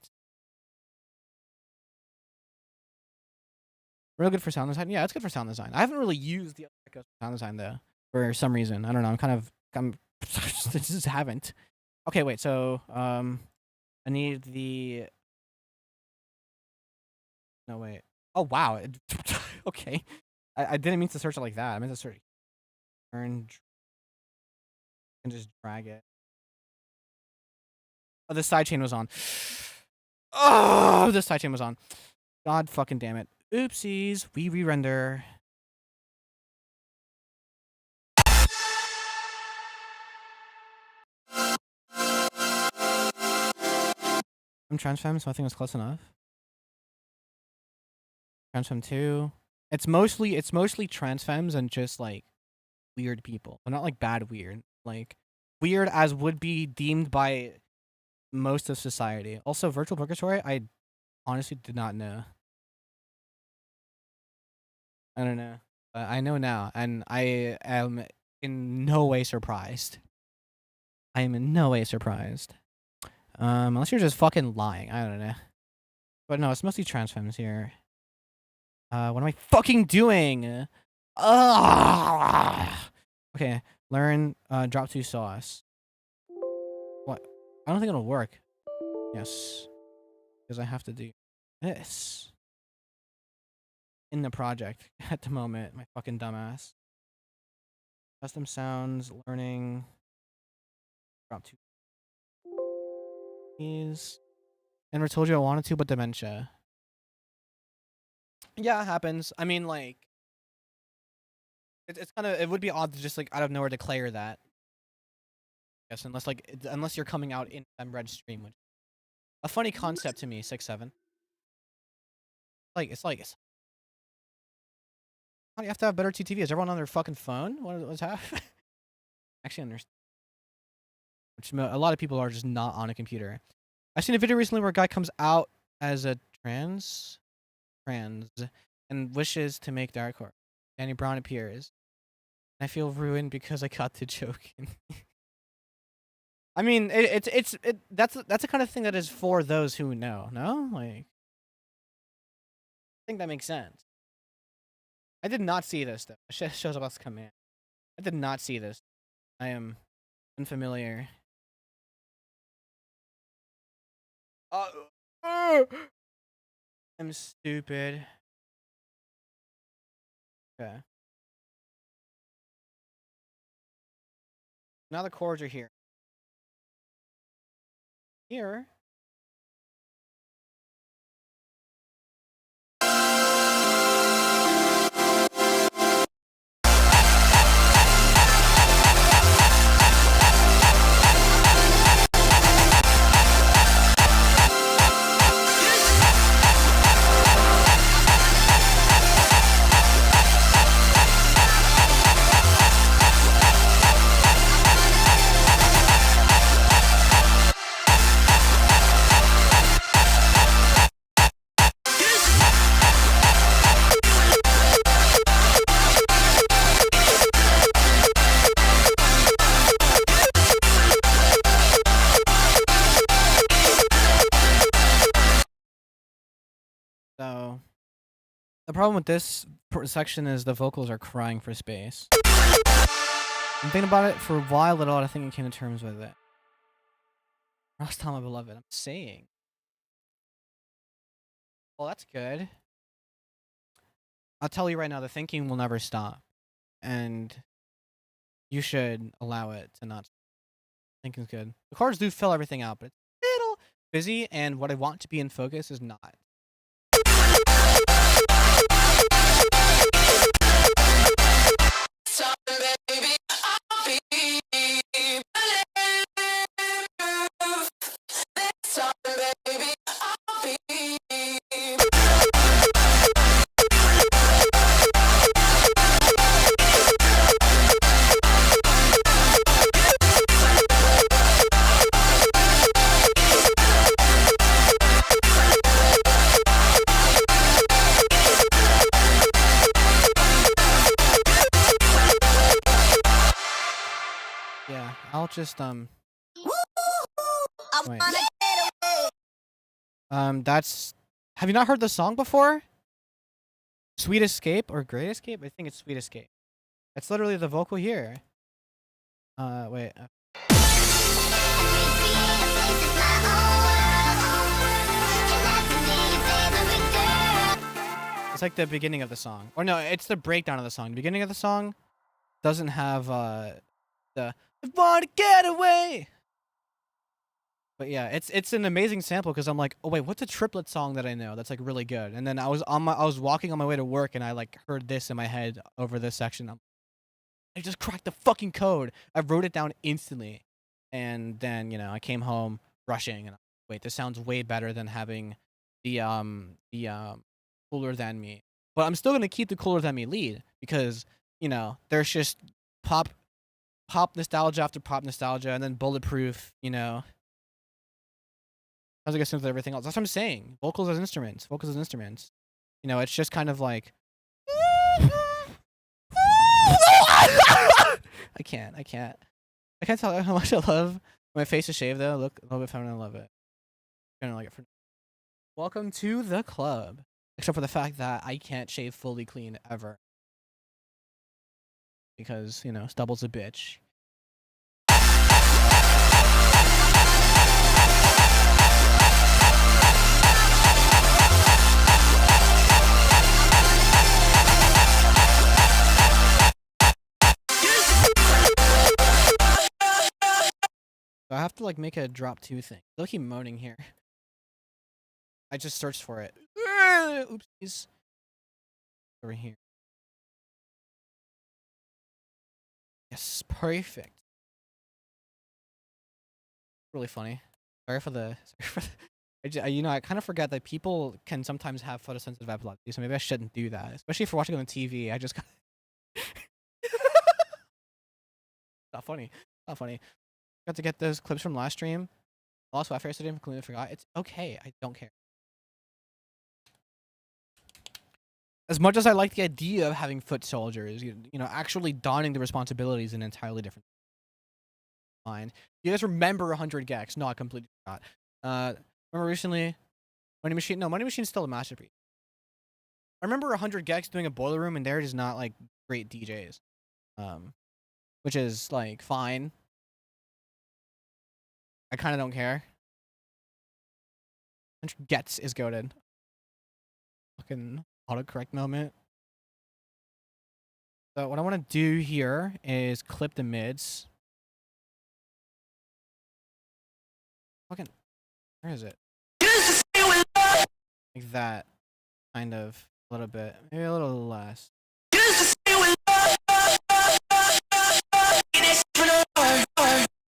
Real good for sound design. Yeah, it's good for sound design. I haven't really used the other sound design though for some reason. I don't know. I'm just haven't. Okay, wait. So I need the. No wait. Oh wow. Okay. I didn't mean to search it like that. I meant to search turn and just drag it. Oh, the sidechain was on. Oh, the sidechain was on. God fucking damn it. Oopsies. We re-render. I'm transfem, so I think it's close enough. Transfem 2. It's mostly transfems and just like weird people. But not like bad weird. Like weird as would be deemed by most of society. Also, Virtual Purgatory, I honestly did not know. I don't know. I know now, and I am in no way surprised. I am in no way surprised. Unless you're just fucking lying. I don't know. But no, it's mostly transfems here. What am I fucking doing? Okay, learn drop 2 sauce. What? I don't think it'll work. Yes. Because I have to do this in the project at the moment, my fucking dumbass. Custom sounds, learning. Drop 2 keys. Never told you I wanted to, but dementia. Yeah, it happens. I mean, like, it's kind of, it would be odd to just, like, out of nowhere declare that. Yes, unless you're coming out in fembread stream, which a funny concept to me, 6-7. Why do you have to have better TTV? Is everyone on their fucking phone? What's happening? Actually, understand. A lot of people are just not on a computer. I seen a video recently where a guy comes out as a trans, and wishes to make dariacore. Danny Brown appears. I feel ruined because I got the joke. I mean, that's the kind of thing that is for those who know. No, like, I think that makes sense. I did not see this though. It shows up as command. I did not see this. I am unfamiliar. I'm stupid. Okay. Now the chords are here. Here. So the problem with this section is the vocals are crying for space. I'm thinking about it for a while at all. I think I came to terms with it. Last time, my beloved. I'm saying. Well, that's good. I'll tell you right now, the thinking will never stop, and you should allow it to not. Thinking's good. The chords do fill everything out, but it's a little busy, and what I want to be in focus is not. Yeah, I'll just wait. That's. Have you not heard the song before? Sweet Escape or Great Escape? I think it's Sweet Escape. It's literally the vocal here. Wait. It's like the beginning of the song. Or no, it's the breakdown of the song. The beginning of the song doesn't have the I wanna get away. But yeah, it's an amazing sample because I'm like, oh wait, what's a triplet song that I know that's like really good? And then I was walking on my way to work and I like heard this in my head over this section. I just cracked the fucking code. I wrote it down instantly, and then I came home rushing and wait, this sounds way better than having the cooler than me. But I'm still gonna keep the cooler than me lead because there's just pop nostalgia after pop nostalgia, and then bulletproof. As I guess with everything else. That's what I'm saying. Vocals as instruments. Vocals as instruments. It's just kind of like. I can't tell how much I love my face is shaved though. Look a little bit feminine. I love it. I'm gonna like it for. Welcome to the club. Except for the fact that I can't shave fully clean ever. Because, stubble's a bitch. So I have to like make a drop 2 thing. Look, keep moaning here. I just searched for it. Oopsies. Over here. Yes, perfect. Really funny. Sorry for the You know, I kind of forget that people can sometimes have photosensitive epilepsy, so maybe I shouldn't do that, especially if we're watching on TV. I just not funny, not funny. Got to get those clips from last stream. Also, after yesterday, I completely forgot. It's okay. I don't care. As much as I like the idea of having foot soldiers, you know, actually donning the responsibilities an entirely different line. You guys remember 100 gex? No, I completely forgot. Remember recently, Money Machine? No, Money Machine's still a masterpiece. I remember 100 gex doing a boiler room, and they're just not like great DJs, which is like fine. I kind of don't care. 100 gets is goaded. Fucking autocorrect moment. So what I want to do here is clip the mids. Fucking, where is it? Like that, kind of, a little bit, maybe a little less.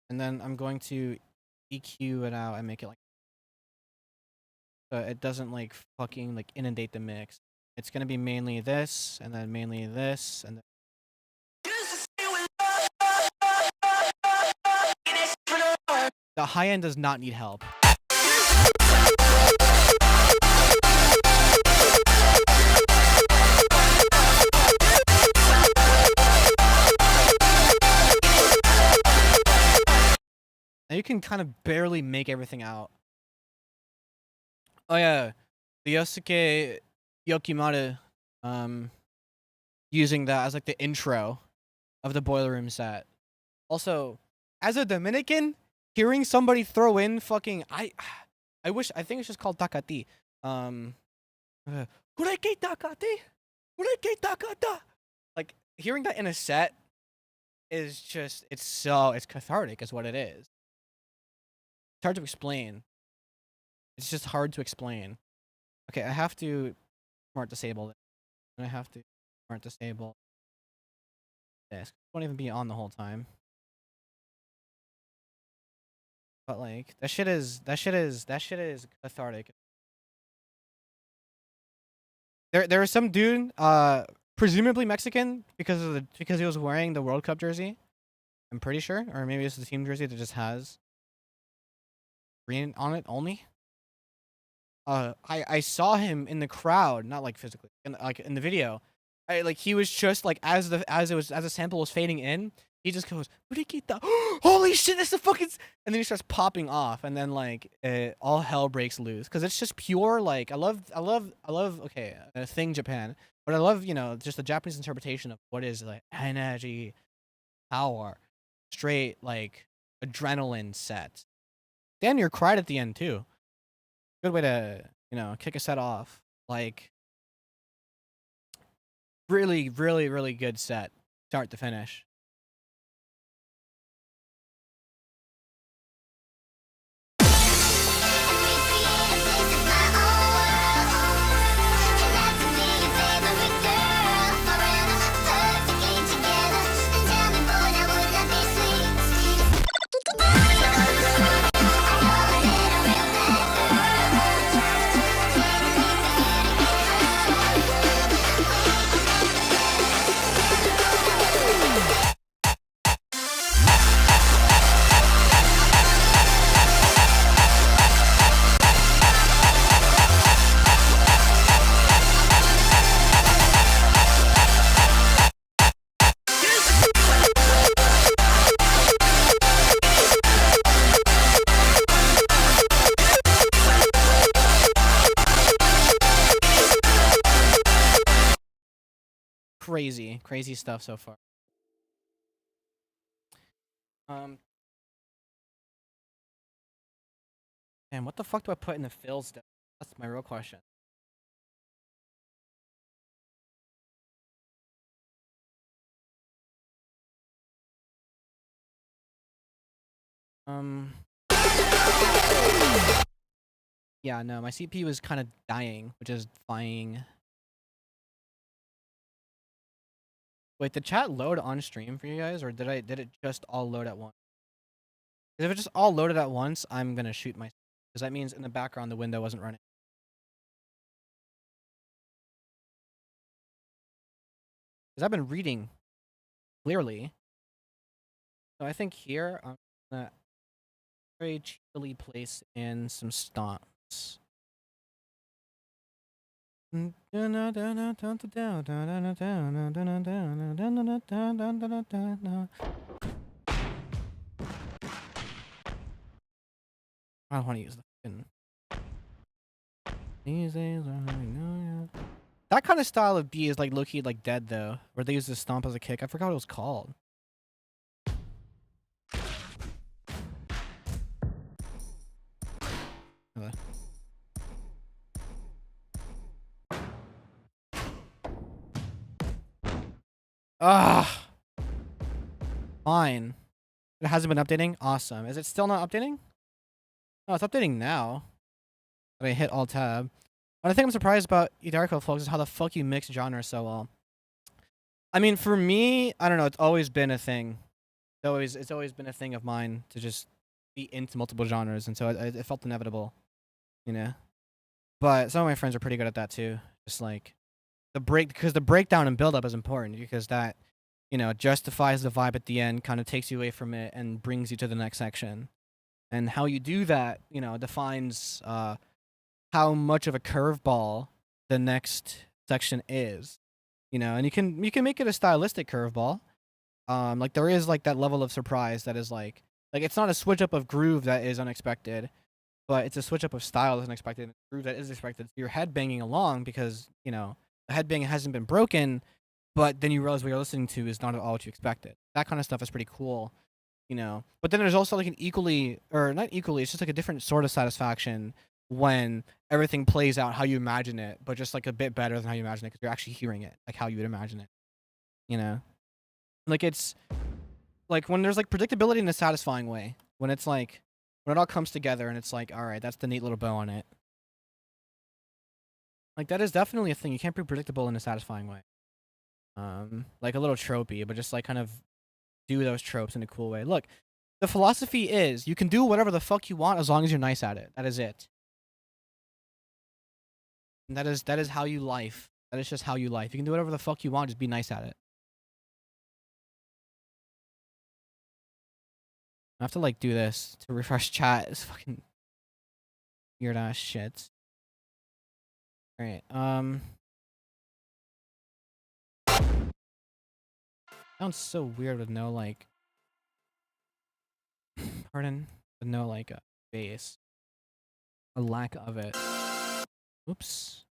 And then I'm going to EQ it out and make it like, so it doesn't like fucking like inundate the mix. It's gonna be mainly this, and then mainly this, and then the high end does not need help. Now you can kind of barely make everything out. Oh yeah, the Yosuke Yokimaru, using that as like the intro of the boiler room set. Also, as a Dominican, hearing somebody throw in fucking I think it's just called takati. Kureke takati, kureke takata. Like hearing that in a set is just it's cathartic, is what it is. It's hard to explain. It's just hard to explain. Okay, I have to smart disable it, and I have to smart disable this. It won't even be on the whole time. But like that shit is cathartic. There was some dude, presumably Mexican because he was wearing the World Cup jersey. I'm pretty sure, or maybe it's the team jersey that just has green on it only. I saw him in the crowd, not like physically, like in the video. He was just like as the sample was fading in, he just goes, holy shit, that's the fucking, and then he starts popping off, and then like all hell breaks loose because it's just pure like I love okay, thing Japan, but I love, you know, just the Japanese interpretation of what is like energy, power, straight like adrenaline set. Dan, near cried at the end too. Good way to, you know, kick a set off. Like really, really, really good set, start to finish. Crazy stuff so far. Man, what the fuck do I put in the fills? That's my real question. Yeah, no, my CPU is kind of dying, which is fine. Wait, did chat load on stream for you guys, or did it just all load at once? If it just all loaded at once, I'm gonna shoot myself. because that means in the background the window wasn't running. Because I've been reading clearly. So I think here I'm gonna very cheaply place in some stomps. I don't want to use the fucking. These days that kind of style of B is like low-key like dead though, where they use the stomp as a kick. I forgot what it was called. Ah, fine. It hasn't been updating. Awesome. Is it still not updating? Oh, it's updating now. But I hit Alt Tab. What I think I'm surprised about dariacore, folks, is how the fuck you mix genres so well. I mean, for me, I don't know. It's always been a thing. It's always been a thing of mine to just be into multiple genres, and so it felt inevitable, you know. But some of my friends are pretty good at that too. Just like because the breakdown and build up is important because that, you know, justifies the vibe at the end, kind of takes you away from it and brings you to the next section. And how you do that, you know, defines how much of a curveball the next section is. You know, and you can make it a stylistic curveball. Like there is like that level of surprise that is like it's not a switch up of groove that is unexpected, but it's a switch up of style that's unexpected, and groove that is expected. So you're headbanging along because, you know, the headbang hasn't been broken, but then you realize what you're listening to is not at all what you expected. That kind of stuff is pretty cool, you know. But then there's also like an equally, or not equally, it's just like a different sort of satisfaction when everything plays out how you imagine it, but just like a bit better than how you imagine it because you're actually hearing it like how you would imagine it, you know. Like it's like when there's like predictability in a satisfying way. When it's like when it all comes together and it's like, all right, that's the neat little bow on it. Like that is definitely a thing. You can't be predictable in a satisfying way. Like a little tropey, but just like kind of do those tropes in a cool way. Look, the philosophy is you can do whatever the fuck you want as long as you're nice at it. That is it. And that is how you life. That is just how you life. You can do whatever the fuck you want, just be nice at it. I have to like do this to refresh chat. It's fucking weird ass shit. Alright, sounds so weird with no like pardon, with no like bass. A lack of it. Oops.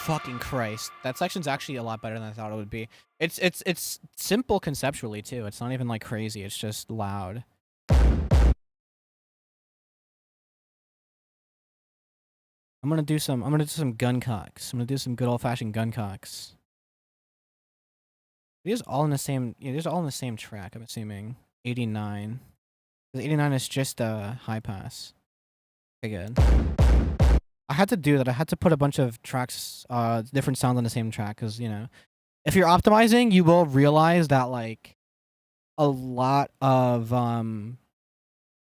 Fucking Christ. That section's actually a lot better than I thought it would be. It's simple conceptually too. It's not even like crazy. It's just loud. I'm gonna do some gun cocks. I'm gonna do some good old fashioned gun cocks. These all in the same these are all in the same track, I'm assuming. 89. 89 is just a high pass. Okay, good. I had to do that. I had to put a bunch of tracks, different sounds on the same track, because, you know, if you're optimizing, you will realize that, like, a lot of,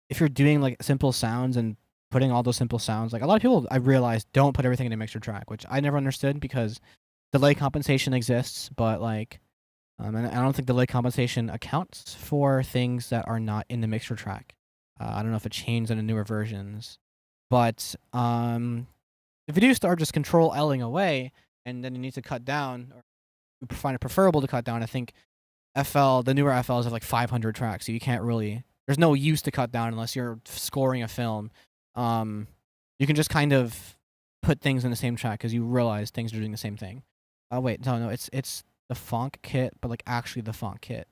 if you're doing, like, simple sounds and putting all those simple sounds, like, a lot of people, I realized, don't put everything in a mixer track, which I never understood because delay compensation exists, but, like, and I don't think delay compensation accounts for things that are not in the mixer track. I don't know if it changed in the newer versions. But if you do start just control L-ing away, and then you need to cut down, or you find it preferable to cut down, I think the newer FLs have like 500 tracks, so you can't really. There's no use to cut down unless you're scoring a film. You can just kind of put things in the same track because you realize things are doing the same thing. Oh wait, no, it's the Fonk kit, but like actually the Fonk kit.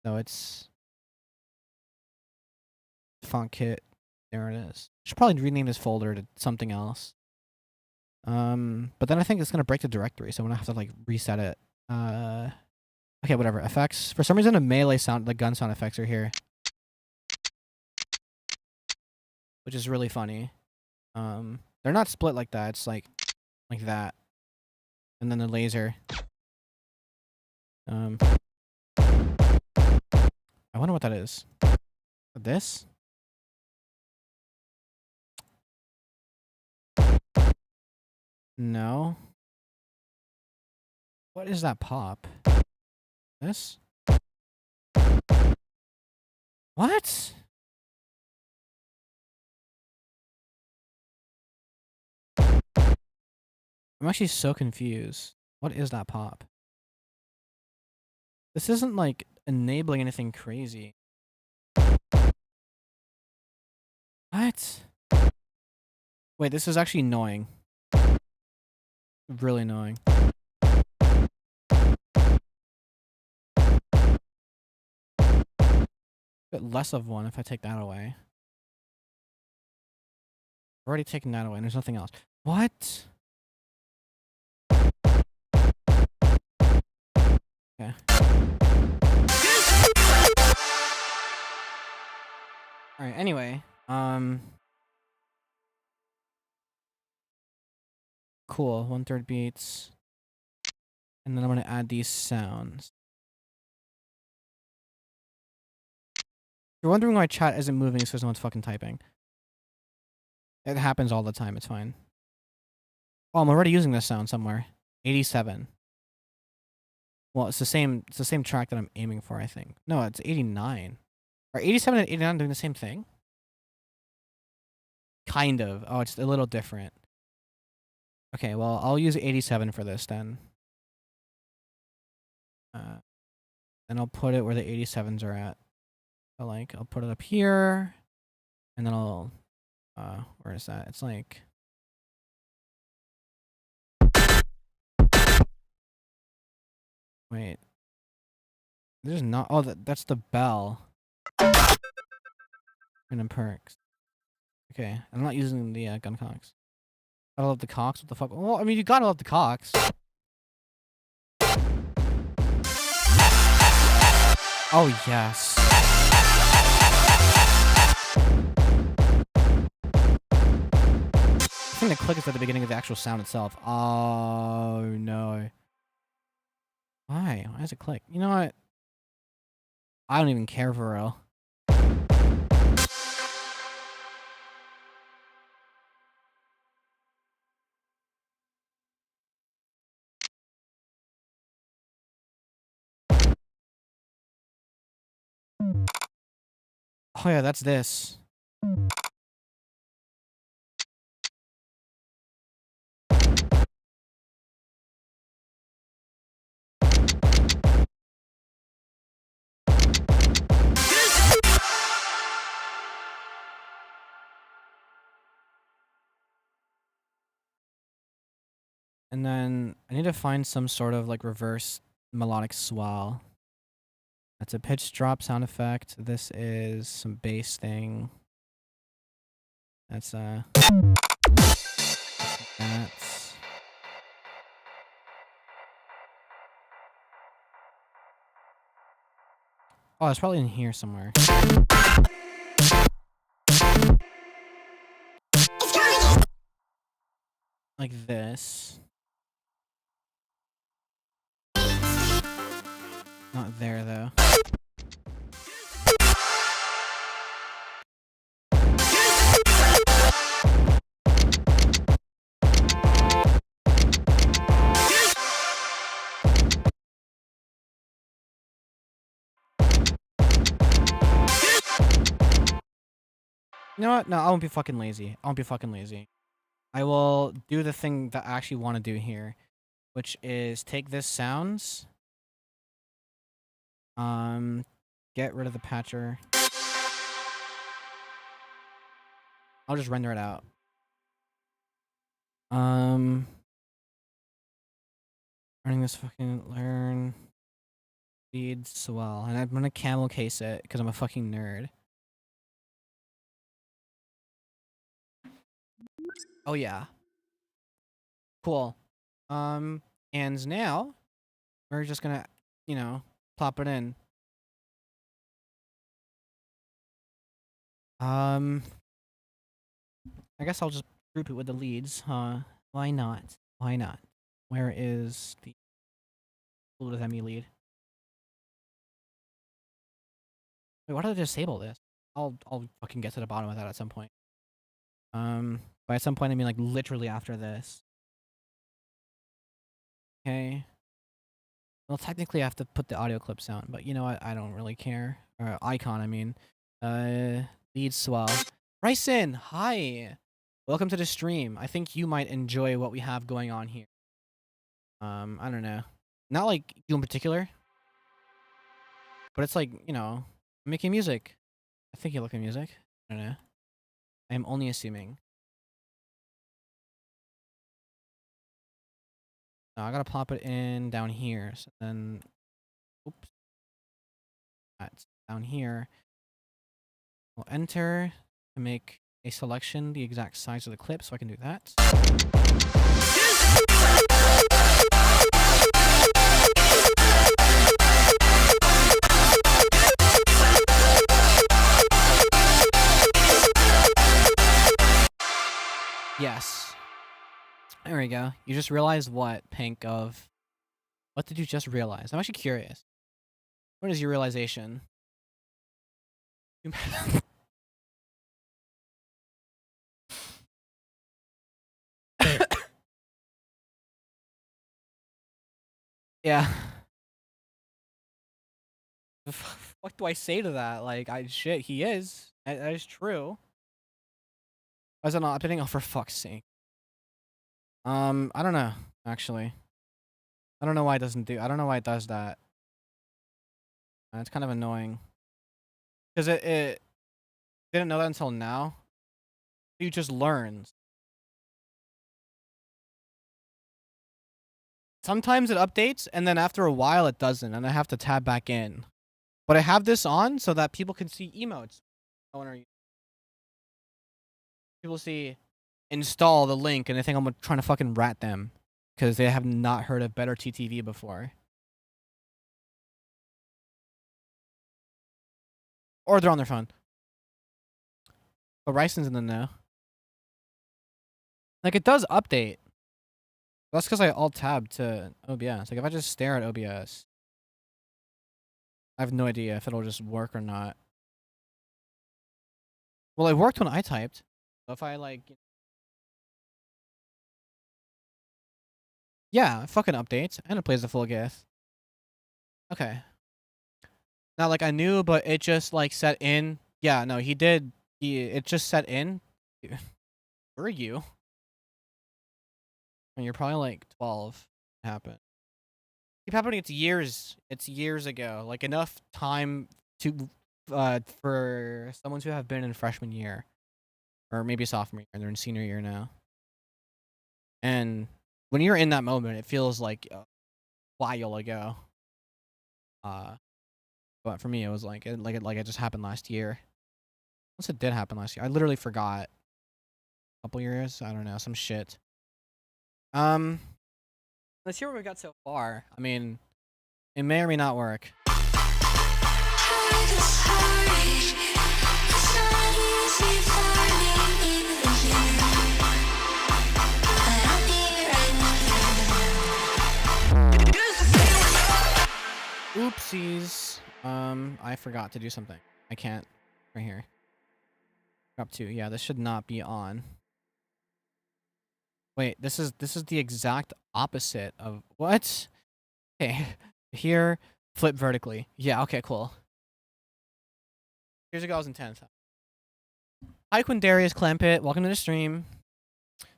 So it's Fonk kit. There it is. Should probably rename this folder to something else. But then I think it's gonna break the directory, so I'm gonna have to like reset it. Okay, whatever. Effects. For some reason, the melee sound, the gun sound effects are here, which is really funny. They're not split like that. It's like that, and then the laser. I wonder what that is. This? No. What is that pop? This? What? I'm actually so confused. What is that pop? This isn't like enabling anything crazy. What? Wait, this is actually annoying. Really annoying. Bit less of one if I take that away. I've already taken that away and there's nothing else. What? Okay. Alright, anyway. Cool. 1/3 beats. And then I'm gonna add these sounds. You're wondering why chat isn't moving because no one's fucking typing. It happens all the time, it's fine. Oh, I'm already using this sound somewhere. 87. Well, it's the same track that I'm aiming for, I think. No, it's 89. Are 87 and 89 doing the same thing? Kind of. Oh, it's a little different. Okay, well, I'll use 87 for this then. And I'll put it where the 87s are at. So, like, I'll put it up here. And then I'll... where is that? It's like... Wait. There's not... Oh, that's the bell. Random perks. Okay, I'm not using the gun cocks. Gotta love the cocks. What the fuck? Well, I mean, you gotta love the cocks. Oh, yes. I think the click is at the beginning of the actual sound itself. Oh, no. Why? Why does it click? You know what? I don't even care for real. Oh, yeah, that's this. And then I need to find some sort of like reverse melodic swell. That's a pitch drop sound effect. This is some bass thing. That's that. Oh, it's probably in here somewhere. Like this. Not there though. You know what? No, I won't be fucking lazy. I won't be fucking lazy. I will do the thing that I actually want to do here, which is take this sounds, get rid of the patcher. I'll just render it out. Running this fucking learn speed swell, and I'm gonna camel case it because I'm a fucking nerd. Oh yeah. Cool. And now we're just gonna, you know, plop it in. I guess I'll just group it with the leads, huh? Why not? Why not? Where is the fluid with ME lead? Wait, why did I disable this? I'll fucking get to the bottom of that at some point. By some point I mean like literally after this. Okay. Well, technically I have to put the audio clips down, but you know what? I don't really care. Or icon, I mean. Lead swell. Bryson, hi. Welcome to the stream. I think you might enjoy what we have going on here. I don't know. Not like you in particular, but it's like, you know, making music. I think you look at music. I don't know. I am only assuming. I gotta plop it in down here. So then, oops. That's down here. We'll enter to make a selection the exact size of the clip, so I can do that. Yes. There we go. You just realized what, Pink, of... What did you just realize? I'm actually curious. What is your realization? Yeah. What do I say to that? Like, shit, he is. That is true. Why is it not updating? Oh, for fuck's sake. I don't know, actually. I don't know why it doesn't do... I don't know why it does that. It's kind of annoying. Because it didn't know that until now. You just learned. Sometimes it updates, and then after a while it doesn't, and I have to tab back in. But I have this on so that people can see emotes. People see install the link, and they think I'm trying to fucking rat them. Because they have not heard of Better TTV before. Or they're on their phone. But Ryson's in the know. Like, it does update. That's because I alt-tab to OBS. Like, if I just stare at OBS, I have no idea if it'll just work or not. Well, it worked when I typed. So if I, like... Yeah, it fucking updates. And it plays the full GIF. Okay. Now, like, I knew, but it just, like, set in. Yeah, no, he did. It just set in. Where are you? And you're probably, like, 12. It happened. Keep happening. It's years. It's years ago. Like, enough time to for someone to have been in freshman year. Or maybe sophomore year. And they're in senior year now. And when you're in that moment, it feels like a while ago. But for me, it was like it just happened last year. Unless it did happen last year. I literally forgot. A couple years? I don't know. Some shit. Let's hear what we got so far. I mean, it may or may not work. Oopsies. I forgot to do something. I can't. Right here. Up to. Yeah, this should not be on. Wait, this is the exact opposite of what? Okay. Here, flip vertically. Yeah, okay, cool. Here's ago I was in 10th. Hi Quindarius Clampit, welcome to the stream.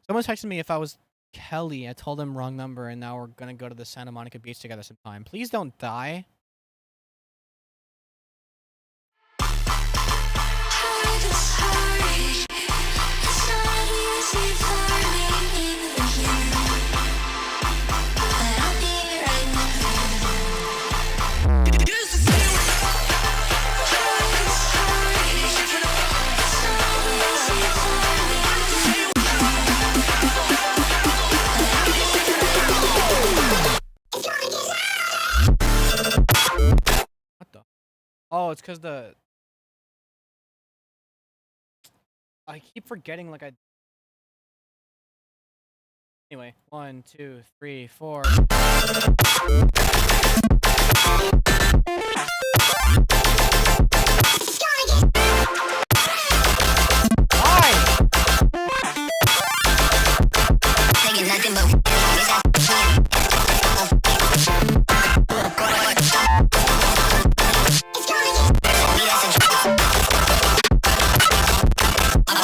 Someone texted me if I was Kelly. I told them wrong number and now we're gonna go to the Santa Monica Beach together sometime. Please don't die. it's because I keep forgetting like I. Anyway, 1, 2, 3, 4.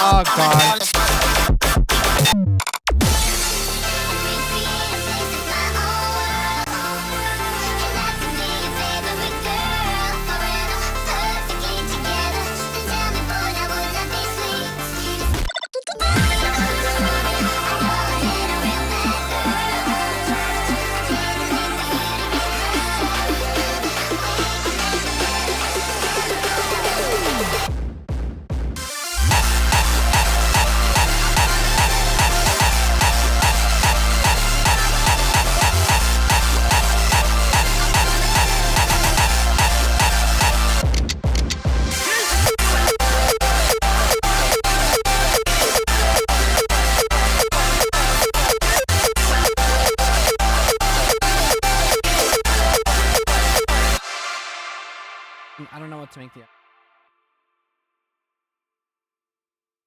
Oh god. I don't know what to make the.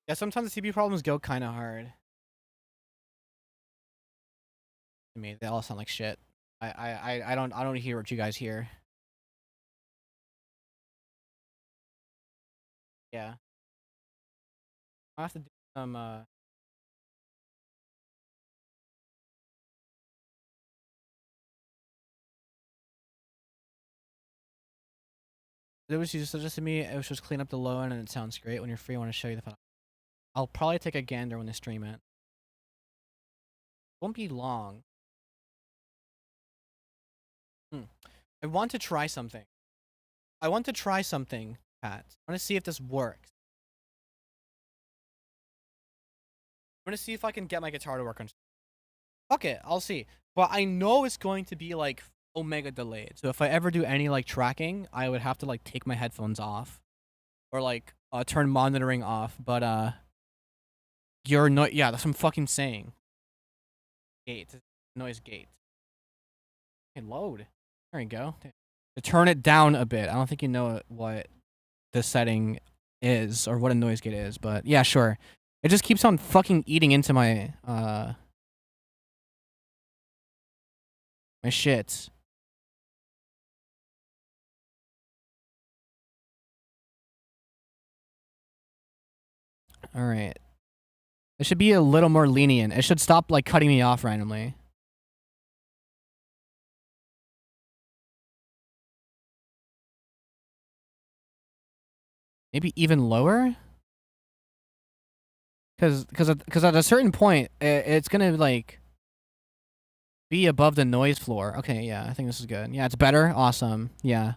Yeah, sometimes the CPU problems go kind of hard. To me, they all sound like shit. I don't hear what you guys hear. Yeah, I have to do some. It was just suggested to me. It was just clean up the low end, and it sounds great. When you're free, I want to show you the file. I'll probably take a gander when they stream it. Won't be long. I want to try something. I want to try something, Pat. I want to see if this works. I want to see if I can get my guitar to work on. Fuck it, I'll see. But I know it's going to be like omega delayed. So if I ever do any like tracking, I would have to like take my headphones off, or like turn monitoring off. But you're no, yeah, that's what I'm fucking saying. Gate, noise gate. Okay, load. There you go. To turn it down a bit. I don't think you know what the setting is or what a noise gate is, but yeah, sure. It just keeps on fucking eating into my my shit. All right. It should be a little more lenient. It should stop like cutting me off randomly. Maybe even lower? Cuz at a certain point it's going to like be above the noise floor. Okay, yeah, I think this is good. Yeah, it's better. Awesome. Yeah.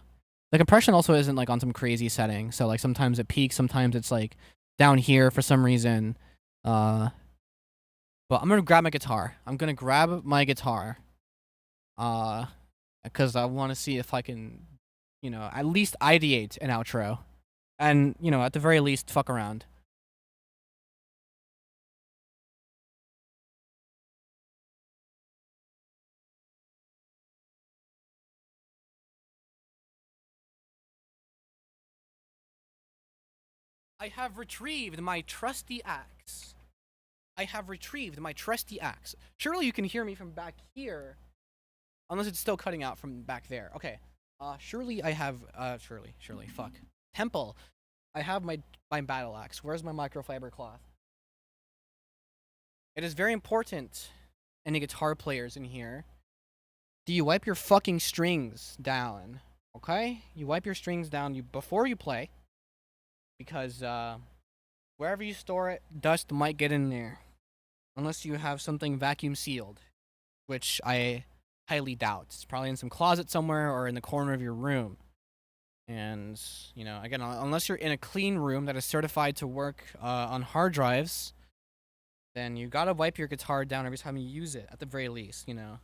The compression also isn't like on some crazy setting. So like sometimes it peaks, sometimes it's like down here for some reason. But I'm going to grab my guitar. Cuz I want to see if I can, you know, at least ideate an outro. And, you know, at the very least fuck around. I have retrieved my trusty axe. Surely you can hear me from back here. Unless it's still cutting out from back there. Okay. Surely I have, surely, fuck. Temple. I have my battle axe. Where's my microfiber cloth? It is very important, any guitar players in here. Do you wipe your fucking strings down? Okay? You wipe your strings down before you play. Because, wherever you store it, dust might get in there. Unless you have something vacuum sealed. Which I highly doubt. It's probably in some closet somewhere or in the corner of your room. And, you know, again, unless you're in a clean room that is certified to work on hard drives, then you gotta wipe your guitar down every time you use it, at the very least, you know.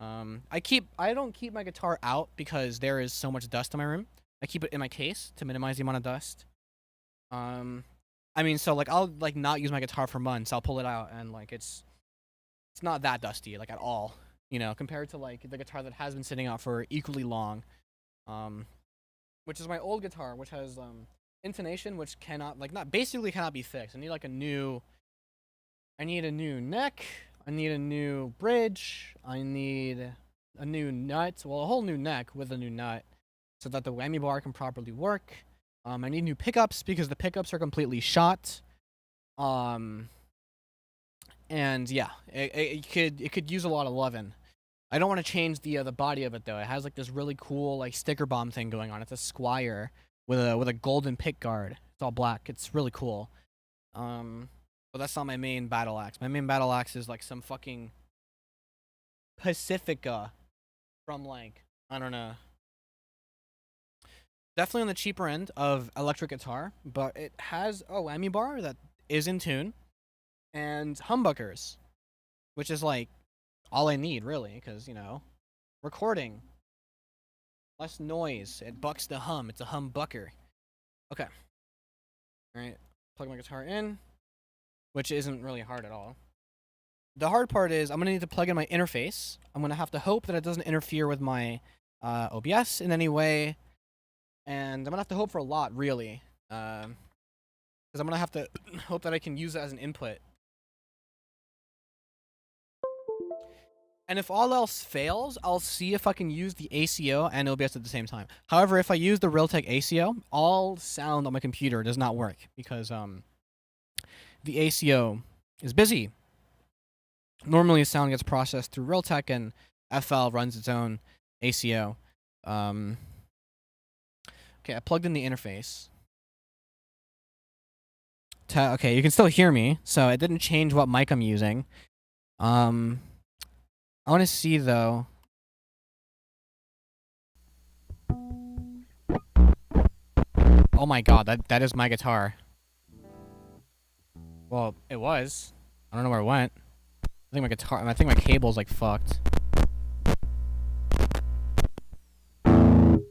I don't keep my guitar out because there is so much dust in my room. I keep it in my case to minimize the amount of dust. I mean, so like I'll like not use my guitar for months. I'll pull it out and like it's not that dusty like at all. You know, compared to like the guitar that has been sitting out for equally long. Um, which is my old guitar, which has intonation, which cannot like not basically cannot be fixed. I need like a new. I need a new neck. I need a new bridge. I need a new nut. Well, a whole new neck with a new nut, so that the whammy bar can properly work. I need new pickups because the pickups are completely shot. Um, and yeah, it could use a lot of loving. I don't want to change the body of it though. It has like this really cool like sticker bomb thing going on. It's a Squire with a golden pick guard. It's all black. It's really cool. But that's not my main battle axe. My main battle axe is like some fucking Pacifica from like I don't know. Definitely on the cheaper end of electric guitar, but it has a whammy bar that is in tune and humbuckers, which is like all I need really, because you know, recording less noise. It bucks the hum. It's a humbucker. Okay, all right. Plug my guitar in, which isn't really hard at all. The hard part is I'm gonna need to plug in my interface. I'm gonna have to hope that it doesn't interfere with my OBS in any way, and I'm gonna have to hope for a lot, really, because I'm gonna have to hope that I can use it as an input. And if all else fails, I'll see if I can use the ACO and OBS at the same time. However, if I use the Realtek ACO, all sound on my computer does not work because the ACO is busy. Normally, sound gets processed through Realtek, and FL runs its own ACO. Okay, I plugged in the interface. Okay, you can still hear me, so it didn't change what mic I'm using. I want to see though. Oh my god, that is my guitar. Well, it was. I don't know where it went. I think my cable's like fucked.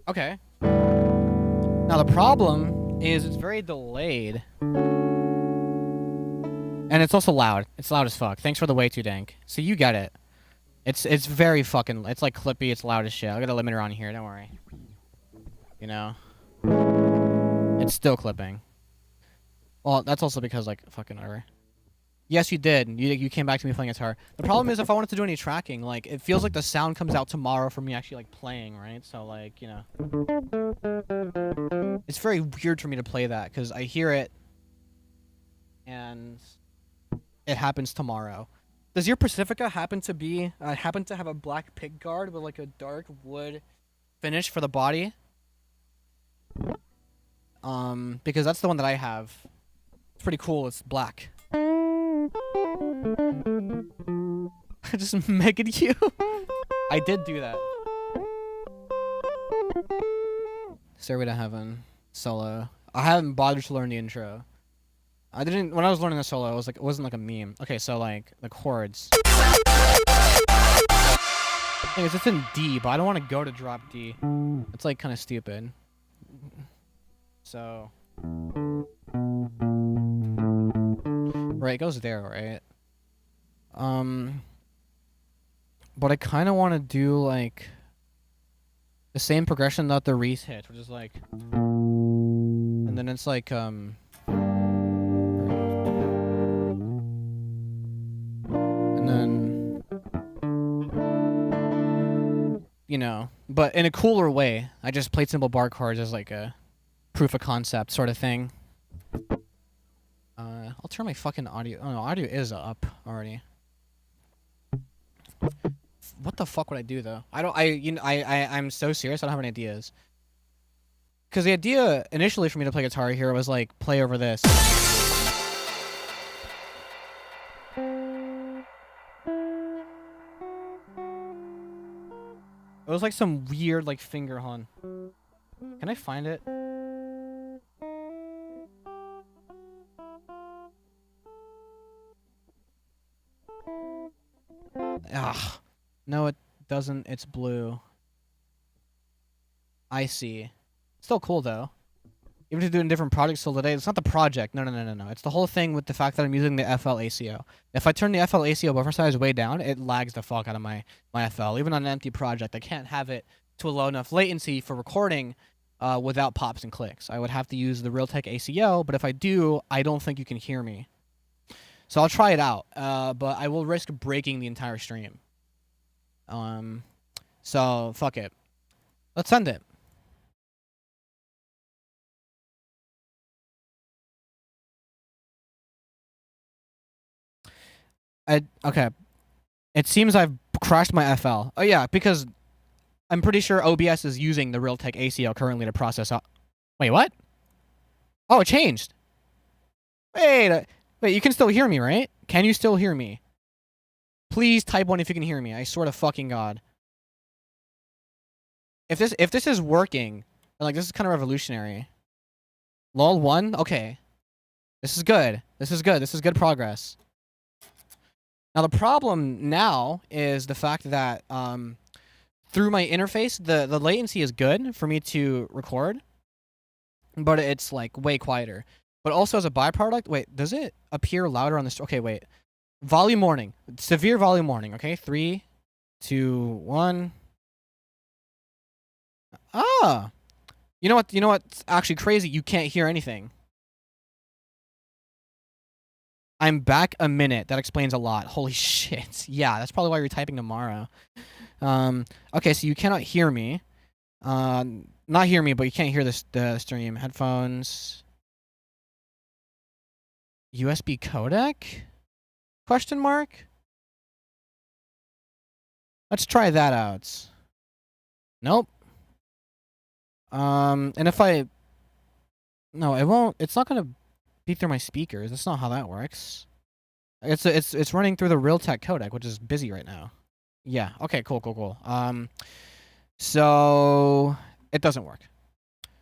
Okay. Now the problem is it's very delayed. And it's also loud. It's loud as fuck. Thanks for the way too dank. So you get it. It's very fucking it's like clippy, it's loud as shit. I got a limiter on here, don't worry. You know. It's still clipping. Well, that's also because like fucking whatever. Yes, you did. You came back to me playing guitar. The problem is if I wanted to do any tracking, like it feels like the sound comes out tomorrow for me actually like playing, right? So like, you know. It's very weird for me to play that cuz I hear it and it happens tomorrow. Does your Pacifica happen to have a black pick guard with like a dark wood finish for the body? Because that's the one that I have. It's pretty cool. It's black. I just megged you. I did do that. Stairway to Heaven solo. I haven't bothered to learn the intro. I didn't when I was learning the solo. It wasn't like a meme. Okay, so like the chords. Thing is, it's in D, but I don't want to go to drop D. It's like kind of stupid. So, right, it goes there, right? But I kind of want to do like the same progression that the Reese hits, which is like, and then it's like and then you know, but in a cooler way. I just played simple bar chords as like a proof of concept sort of thing. I'll turn my fucking audio. Oh no, audio is up already. What the fuck would I do though? I'm so serious. I don't have any ideas. Because the idea initially for me to play Guitar Hero was like play over this. It was like some weird like finger hon. Can I find it? Ugh. No, it doesn't. It's blue. I see. Still cool though. Even if you're doing different projects still today, it's not the project. No. It's the whole thing with the fact that I'm using the FL ACO. If I turn the FL ACO buffer size way down, it lags the fuck out of my FL. Even on an empty project, I can't have it to a low enough latency for recording without pops and clicks. I would have to use the Realtek ACO, but if I do, I don't think you can hear me. So I'll try it out, but I will risk breaking the entire stream. So fuck it. Let's send it. Okay. It seems I've crashed my FL. Oh yeah, because I'm pretty sure OBS is using the Realtek ACO currently to process. Wait, what? Oh, it changed. Wait. You can still hear me, right? Can you still hear me? Please type one if you can hear me. I swear to fucking god. If this is working, like this is kind of revolutionary. Lol 1. Okay. This is good. This is good progress. Now the problem now is the fact that through my interface, the latency is good for me to record, but it's like way quieter. But also as a byproduct, wait, does it appear louder on this? Okay, wait. Volume warning. Severe volume warning. Okay, 3, 2, 1. Ah, you know what? You know what's actually crazy? You can't hear anything. I'm back a minute. That explains a lot. Holy shit. Yeah, that's probably why you're typing tomorrow. Okay, so you cannot hear me. Not hear me, but you can't hear the stream. Headphones. USB codec? Question mark? Let's try that out. Nope. And if I... No, it won't... It's not gonna be through my speakers. That's not how that works. It's running through the Realtek codec, which is busy right now. Yeah, okay, cool. So... It doesn't work.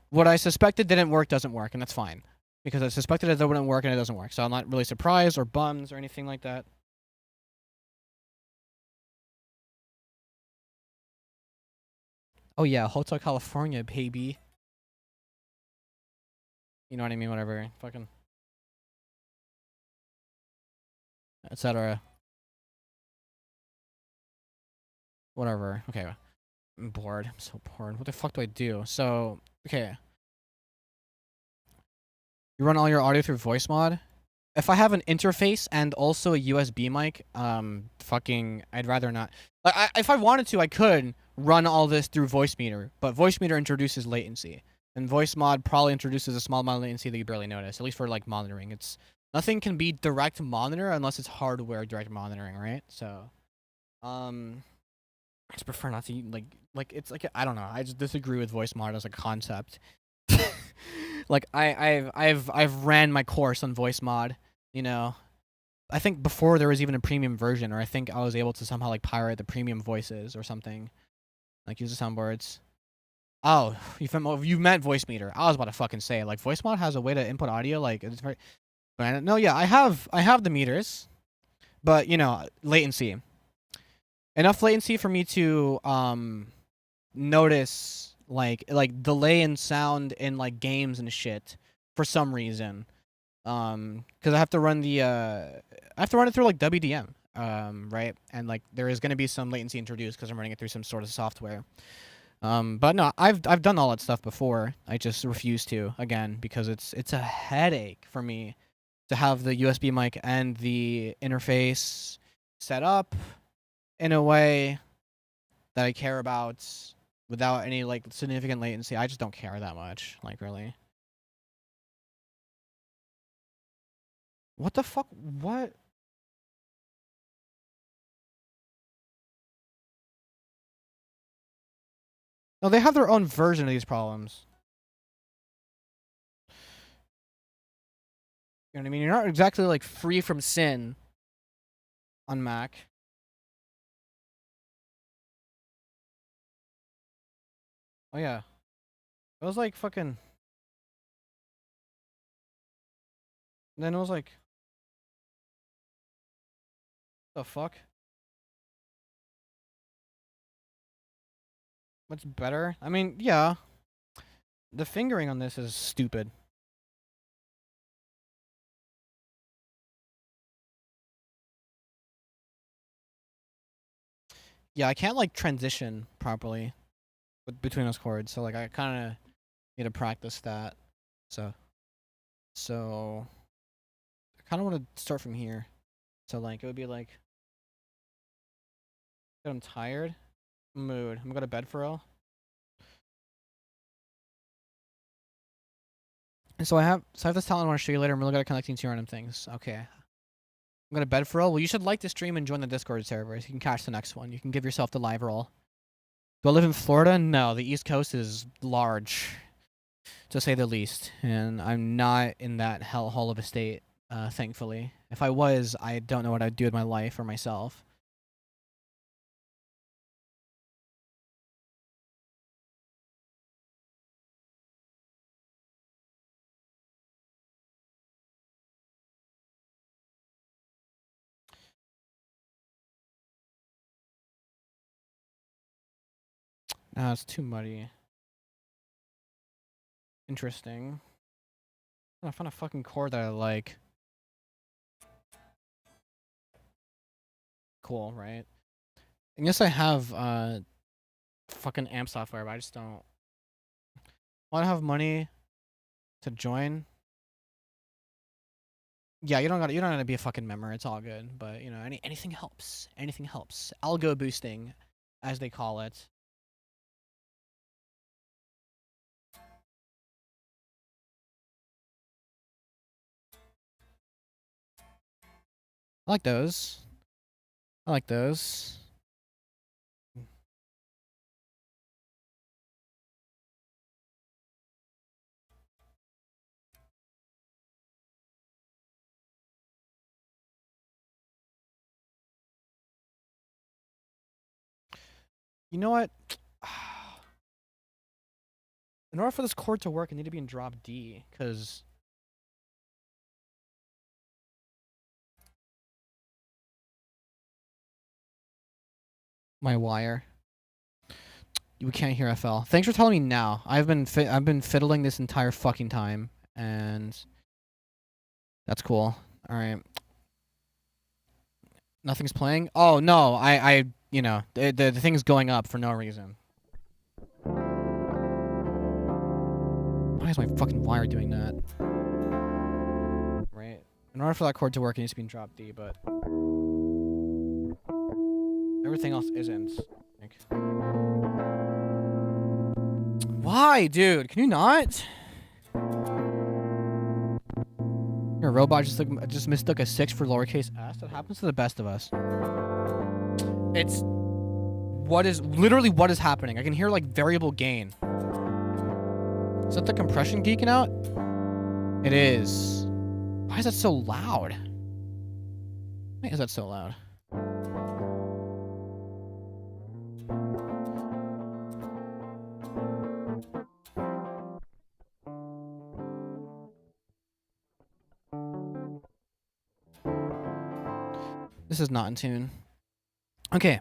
What I suspected didn't work doesn't work, and that's fine. Because I suspected it wouldn't work, and it doesn't work. So I'm not really surprised or bummed or anything like that. Oh yeah, Hotel California, baby. You know what I mean? Whatever. Fucking... etc. Whatever. Okay. I'm bored. I'm so bored. What the fuck do I do? So, okay. You run all your audio through voice mod? If I have an interface and also a USB mic, fucking, I'd rather not. Like, if I wanted to, I could run all this through voice meter, but voice meter introduces latency, and voice mod probably introduces a small amount of latency that you barely notice, at least for like monitoring. It's nothing can be direct monitor unless it's hardware direct monitoring, right? So, I just prefer not to like it's like I don't know. I just disagree with voice mod as a concept. Like I've ran my course on voice mod, you know. I think before there was even a premium version, or I think I was able to somehow like pirate the premium voices or something. Like use the soundboards. Oh, you meant voice meter. I was about to fucking say like voice mod has a way to input audio like it's very. But no, yeah, I have the meters, but you know latency. Enough latency for me to notice like delay in sound in like games and shit for some reason. Because I have to run it through like WDM. Right, and like there is going to be some latency introduced because I'm running it through some sort of software. But no, I've done all that stuff before. I just refuse to again because it's a headache for me to have the USB mic and the interface set up in a way that I care about without any like significant latency. I just don't care that much, like really. What the fuck? What? No, they have their own version of these problems. You know what I mean? You're not exactly like free from sin on Mac. Oh yeah, it was like fucking. Then it was like, the fuck? What's better? I mean, yeah. The fingering on this is stupid. Yeah, I can't like transition properly between those chords, so like I kind of need to practice that. So, so I kind of want to start from here. So like it would be like, I'm tired, mood. I'm gonna go to bed for real. And so I have this talent I want to show you later. I'm really good at connecting to random things. Okay. I'm going to bed for real. Well, you should like the stream and join the Discord server so you can catch the next one. You can give yourself the live roll. Do I live in Florida? No, the East Coast is large, to say the least. And I'm not in that hellhole of a state, thankfully. If I was, I don't know what I'd do with my life or myself. Nah, it's too muddy. Interesting. I found a fucking chord that I like. Cool, right? And yes, I have fucking amp software, but I just don't want to have money to join. Yeah, you don't gotta be a fucking member. It's all good, but you know, anything helps. Anything helps. Algo boosting, as they call it. I like those. I like those. You know what? In order for this chord to work, it need to be in drop D, because my wire. We can't hear FL. Thanks for telling me now. I've been fiddling this entire fucking time, and that's cool. All right. Nothing's playing. Oh no, you know, the thing's going up for no reason. Why is my fucking wire doing that? Right. In order for that chord to work, it needs to be in drop D, but everything else isn't. Like, why, dude? Can you not? Your robot just mistook a 6 for lowercase s. That happens to the best of us. It's literally what is happening. I can hear like variable gain. Is that the compression geeking out? It is. Why is that so loud? Why is that so loud? This is not in tune. Okay.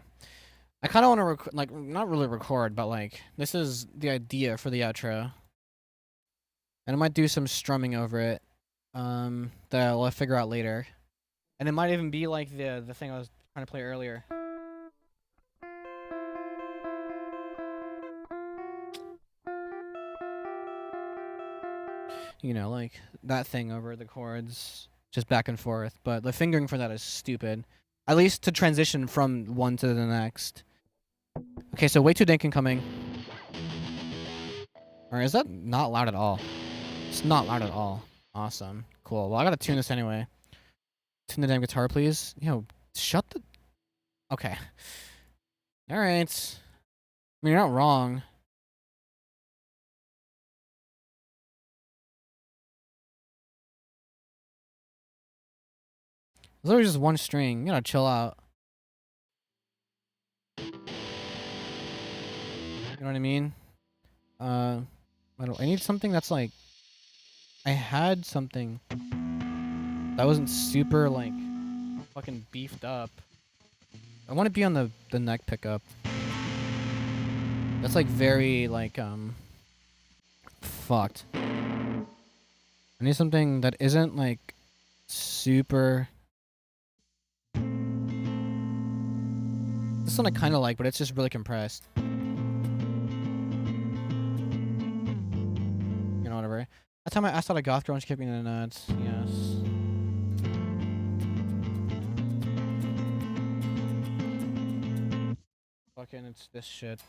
I kind of want to like not really record, but like this is the idea for the outro. And I might do some strumming over it. That I'll figure out later. And it might even be like the thing I was trying to play earlier. You know, like that thing over the chords, just back and forth. But the fingering for that is stupid. At least to transition from one to the next. Okay, so way too dank incoming. Alright, is that not loud at all? It's not loud at all. Awesome. Cool. Well, I gotta tune this anyway. Tune the damn guitar, please. Yo, shut the... Okay. Alright. I mean, you're not wrong. There's literally just one string. You gotta chill out. You know what I mean? I need something that's like... I had something that wasn't super, like, fucking beefed up. I want to be on the neck pickup. That's, like, very, like, fucked. I need something that isn't like super. This one I kind of like, but it's just really compressed. You know, whatever. That time I asked out a goth girl and she kept me in the nuts. Yes. Fucking, it's this shit.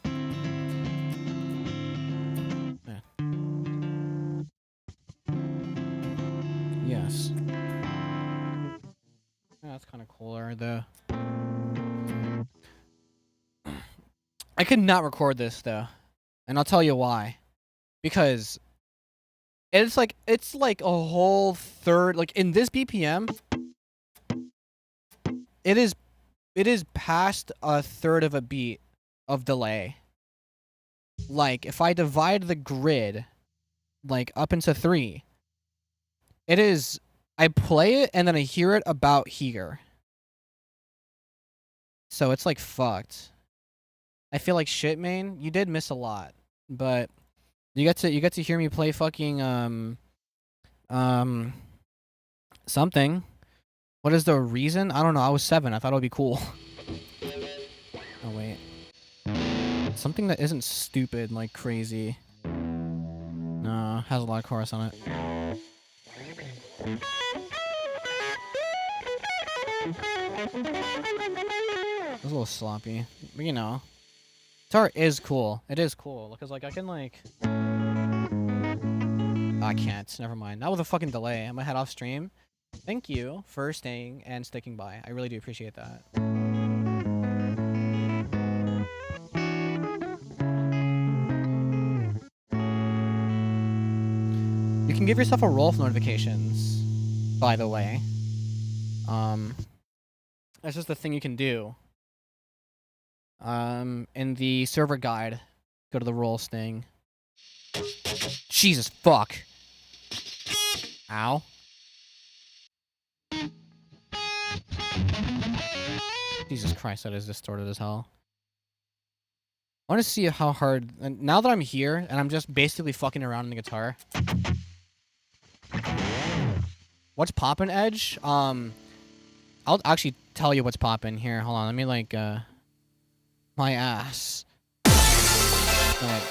Yeah. Yes. Yeah, that's kind of cooler, though. I could not record this, though. And I'll tell you why. Because it's like a whole third, like in this BPM, it is past a third of a beat of delay. Like if I divide the grid like up into 3, it is, I play it and then I hear it about here. So it's like fucked. I feel like shit, man. You did miss a lot, but you get to hear me play fucking something. What is the reason? I don't know. I was 7. I thought it would be cool. Oh wait. Something that isn't stupid like crazy. No, has a lot of chorus on it. It's a little sloppy, but you know. Guitar is cool. It is cool because like I can like. I can't. Never mind. Not with a fucking delay. I'm gonna head off stream. Thank you for staying and sticking by. I really do appreciate that. You can give yourself a roll for notifications, by the way. That's just the thing you can do. In the server guide, go to the roles thing. Jesus fuck. Ow. Jesus Christ, that is distorted as hell. I want to see how hard. And now that I'm here and I'm just basically fucking around on the guitar. What's poppin', Edge? I'll actually tell you what's poppin' here. Hold on, let me like my ass. No, wait.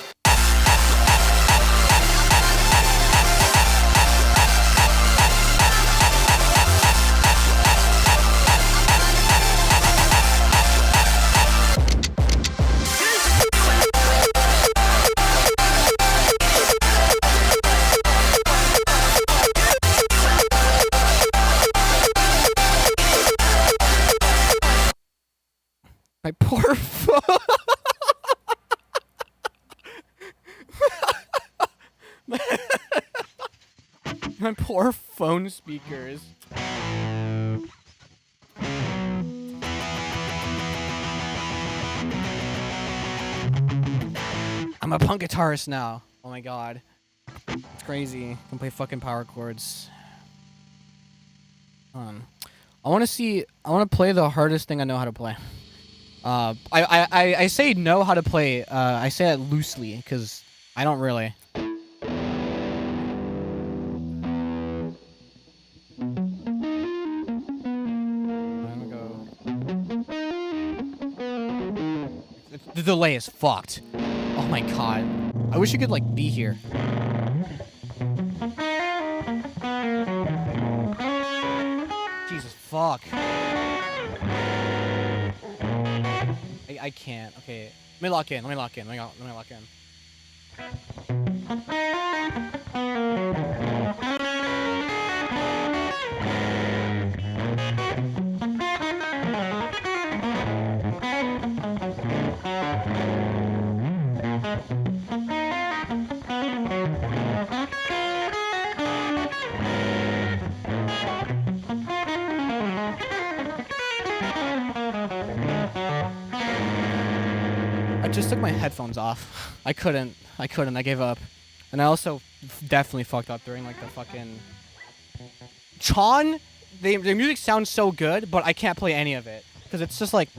My poor phone. My poor phone speakers. I'm a punk guitarist now. Oh my god. It's crazy. I can play fucking power chords. I want to play the hardest thing I know how to play. I say know how to play. I say that loosely because I don't really. The delay is fucked. Oh my god. I wish you could like be here. Jesus fuck. I can't. Okay. Let me lock in. Let me lock in. Let me lock in. I just took my headphones off. I couldn't. I gave up. And I also definitely fucked up during like the fucking Chon. The music sounds so good, but I can't play any of it because it's just like.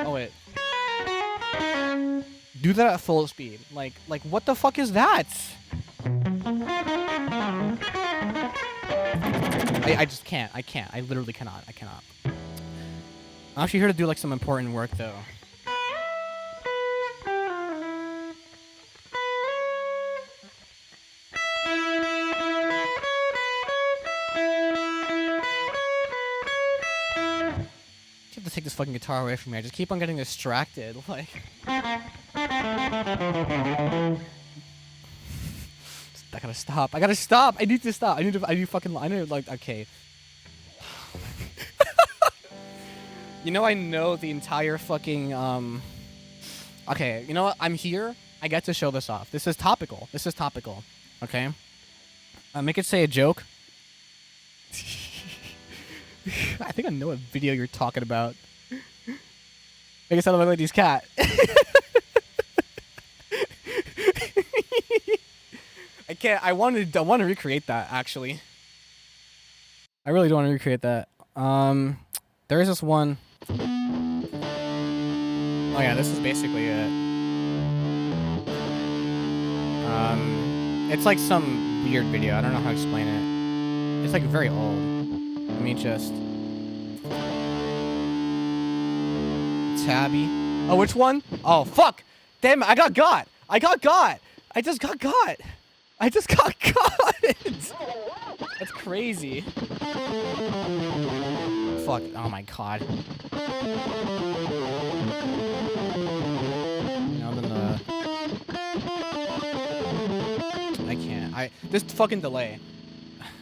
Oh wait. do that at full speed. Like what the fuck is that? I just can't. I can't. I literally cannot. I cannot. I'm actually here to do like some important work though. You have to take this fucking guitar away from me. I just keep on getting distracted. Like, I gotta stop. I gotta stop. I need to stop. I need like, okay. You know, I know the entire fucking, okay, you know what? I'm here. I get to show this off. This is topical. This is topical. Okay? Make it say a joke. I think I know what video you're talking about. I guess I look like this cat. I can't. I want to recreate that actually. I really don't want to recreate that. There is this one. Oh yeah, this is basically it. It's like some weird video. I don't know how to explain it. It's like very old. Let me just... Tabby. Oh, which one? Oh, fuck! Damn it, I got got! I got got! I just got got! I just got got! That's crazy. Fuck. Oh my god. Now then I can't. This fucking delay.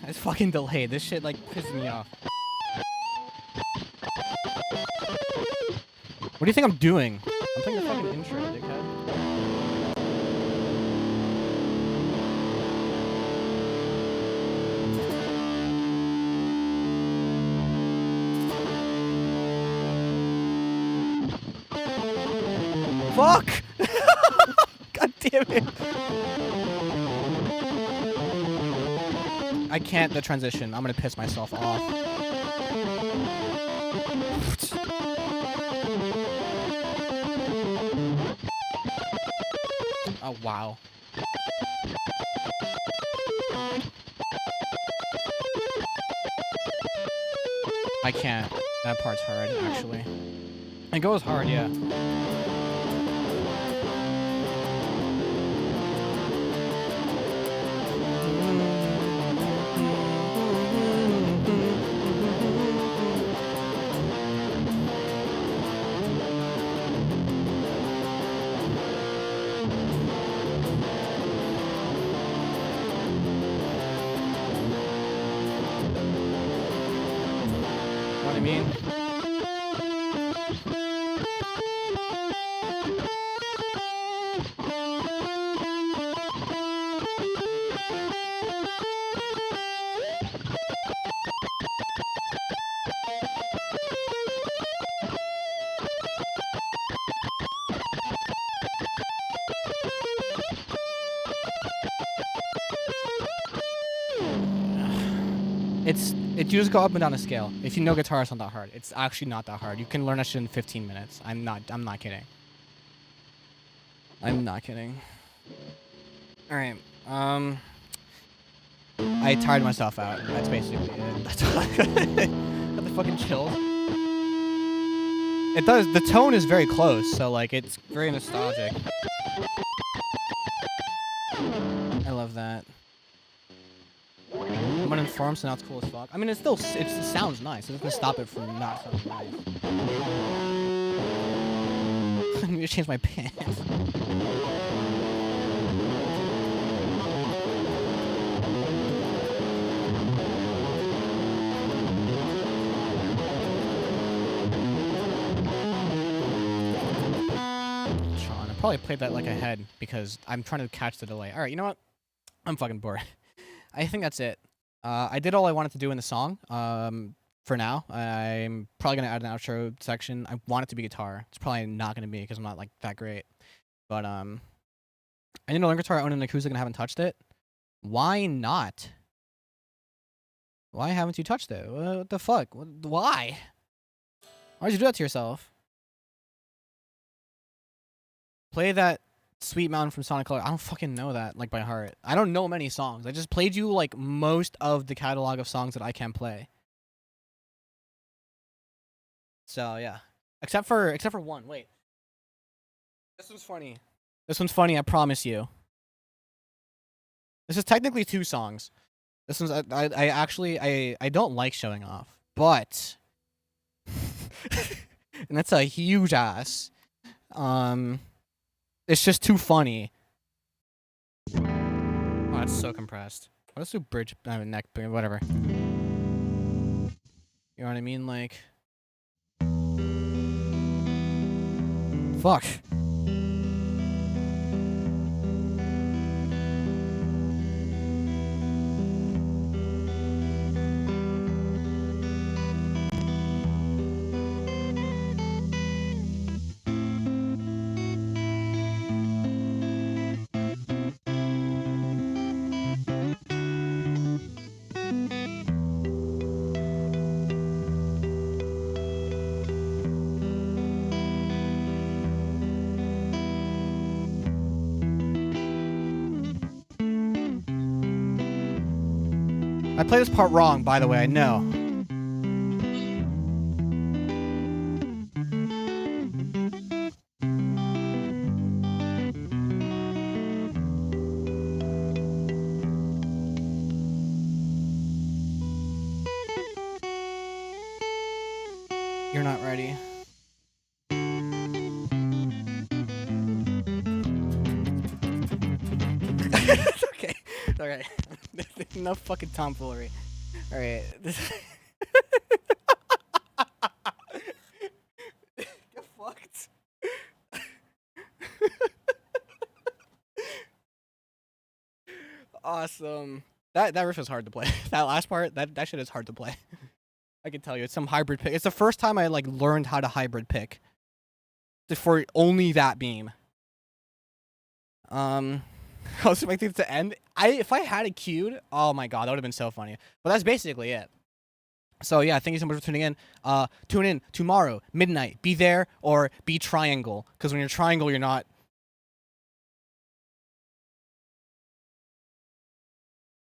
This fucking delay. This shit like pisses me off. What do you think I'm doing? I'm playing the fucking intro, dickhead. Fuck! God damn it. I can't the transition. I'm gonna piss myself off. Oh, wow. I can't. That part's hard, actually. It goes hard, yeah. What I mean? It just go up and down a scale. If you know guitar, it's not that hard. It's actually not that hard. You can learn that shit in 15 minutes. I'm not kidding. I'm not kidding. Alright, I tired myself out. That's basically it. That's all I got the fucking chills. It does, the tone is very close, so like, it's very nostalgic. I love that. I'm uninformed, so now it's cool as fuck. I mean, it sounds nice. It doesn't stop it from not sounding nice. I need to change my pants. Tron. I probably played that like ahead because I'm trying to catch the delay. All right, you know what? I'm fucking bored. I think that's it. I did all I wanted to do in the song. For now, I'm probably gonna add an outro section. I want it to be guitar. It's probably not gonna be because I'm not like that great. But I need to learn guitar. I own an acoustic and I haven't touched it. Why not? Why haven't you touched it? What the fuck? Why? Why'd you do that to yourself? Play that Sweet Mountain from Sonic Color. I don't fucking know that like by heart. I don't know many songs. I just played you like most of the catalog of songs that I can play. So yeah, except for one. Wait, this one's funny. This one's funny. I promise you. This is technically 2 songs. This one's I actually I don't like showing off, but and that's a huge ass. It's just too funny. Oh, that's so compressed. Let's do bridge, neck, whatever. You know what I mean? Like, fuck. I play this part wrong, by the way, I know. You're not ready. It's okay. Alright. Enough fucking tomfoolery. Alright. Get fucked. Awesome. That riff is hard to play. That last part, that shit is hard to play. I can tell you, it's some hybrid pick. It's the first time I like learned how to hybrid pick. For only that beam. I was expecting it to end. If I had it queued, oh my god, that would have been so funny. But that's basically it. So yeah, thank you so much for tuning in. Tune in tomorrow, midnight. Be there or be triangle. Because when you're triangle, you're not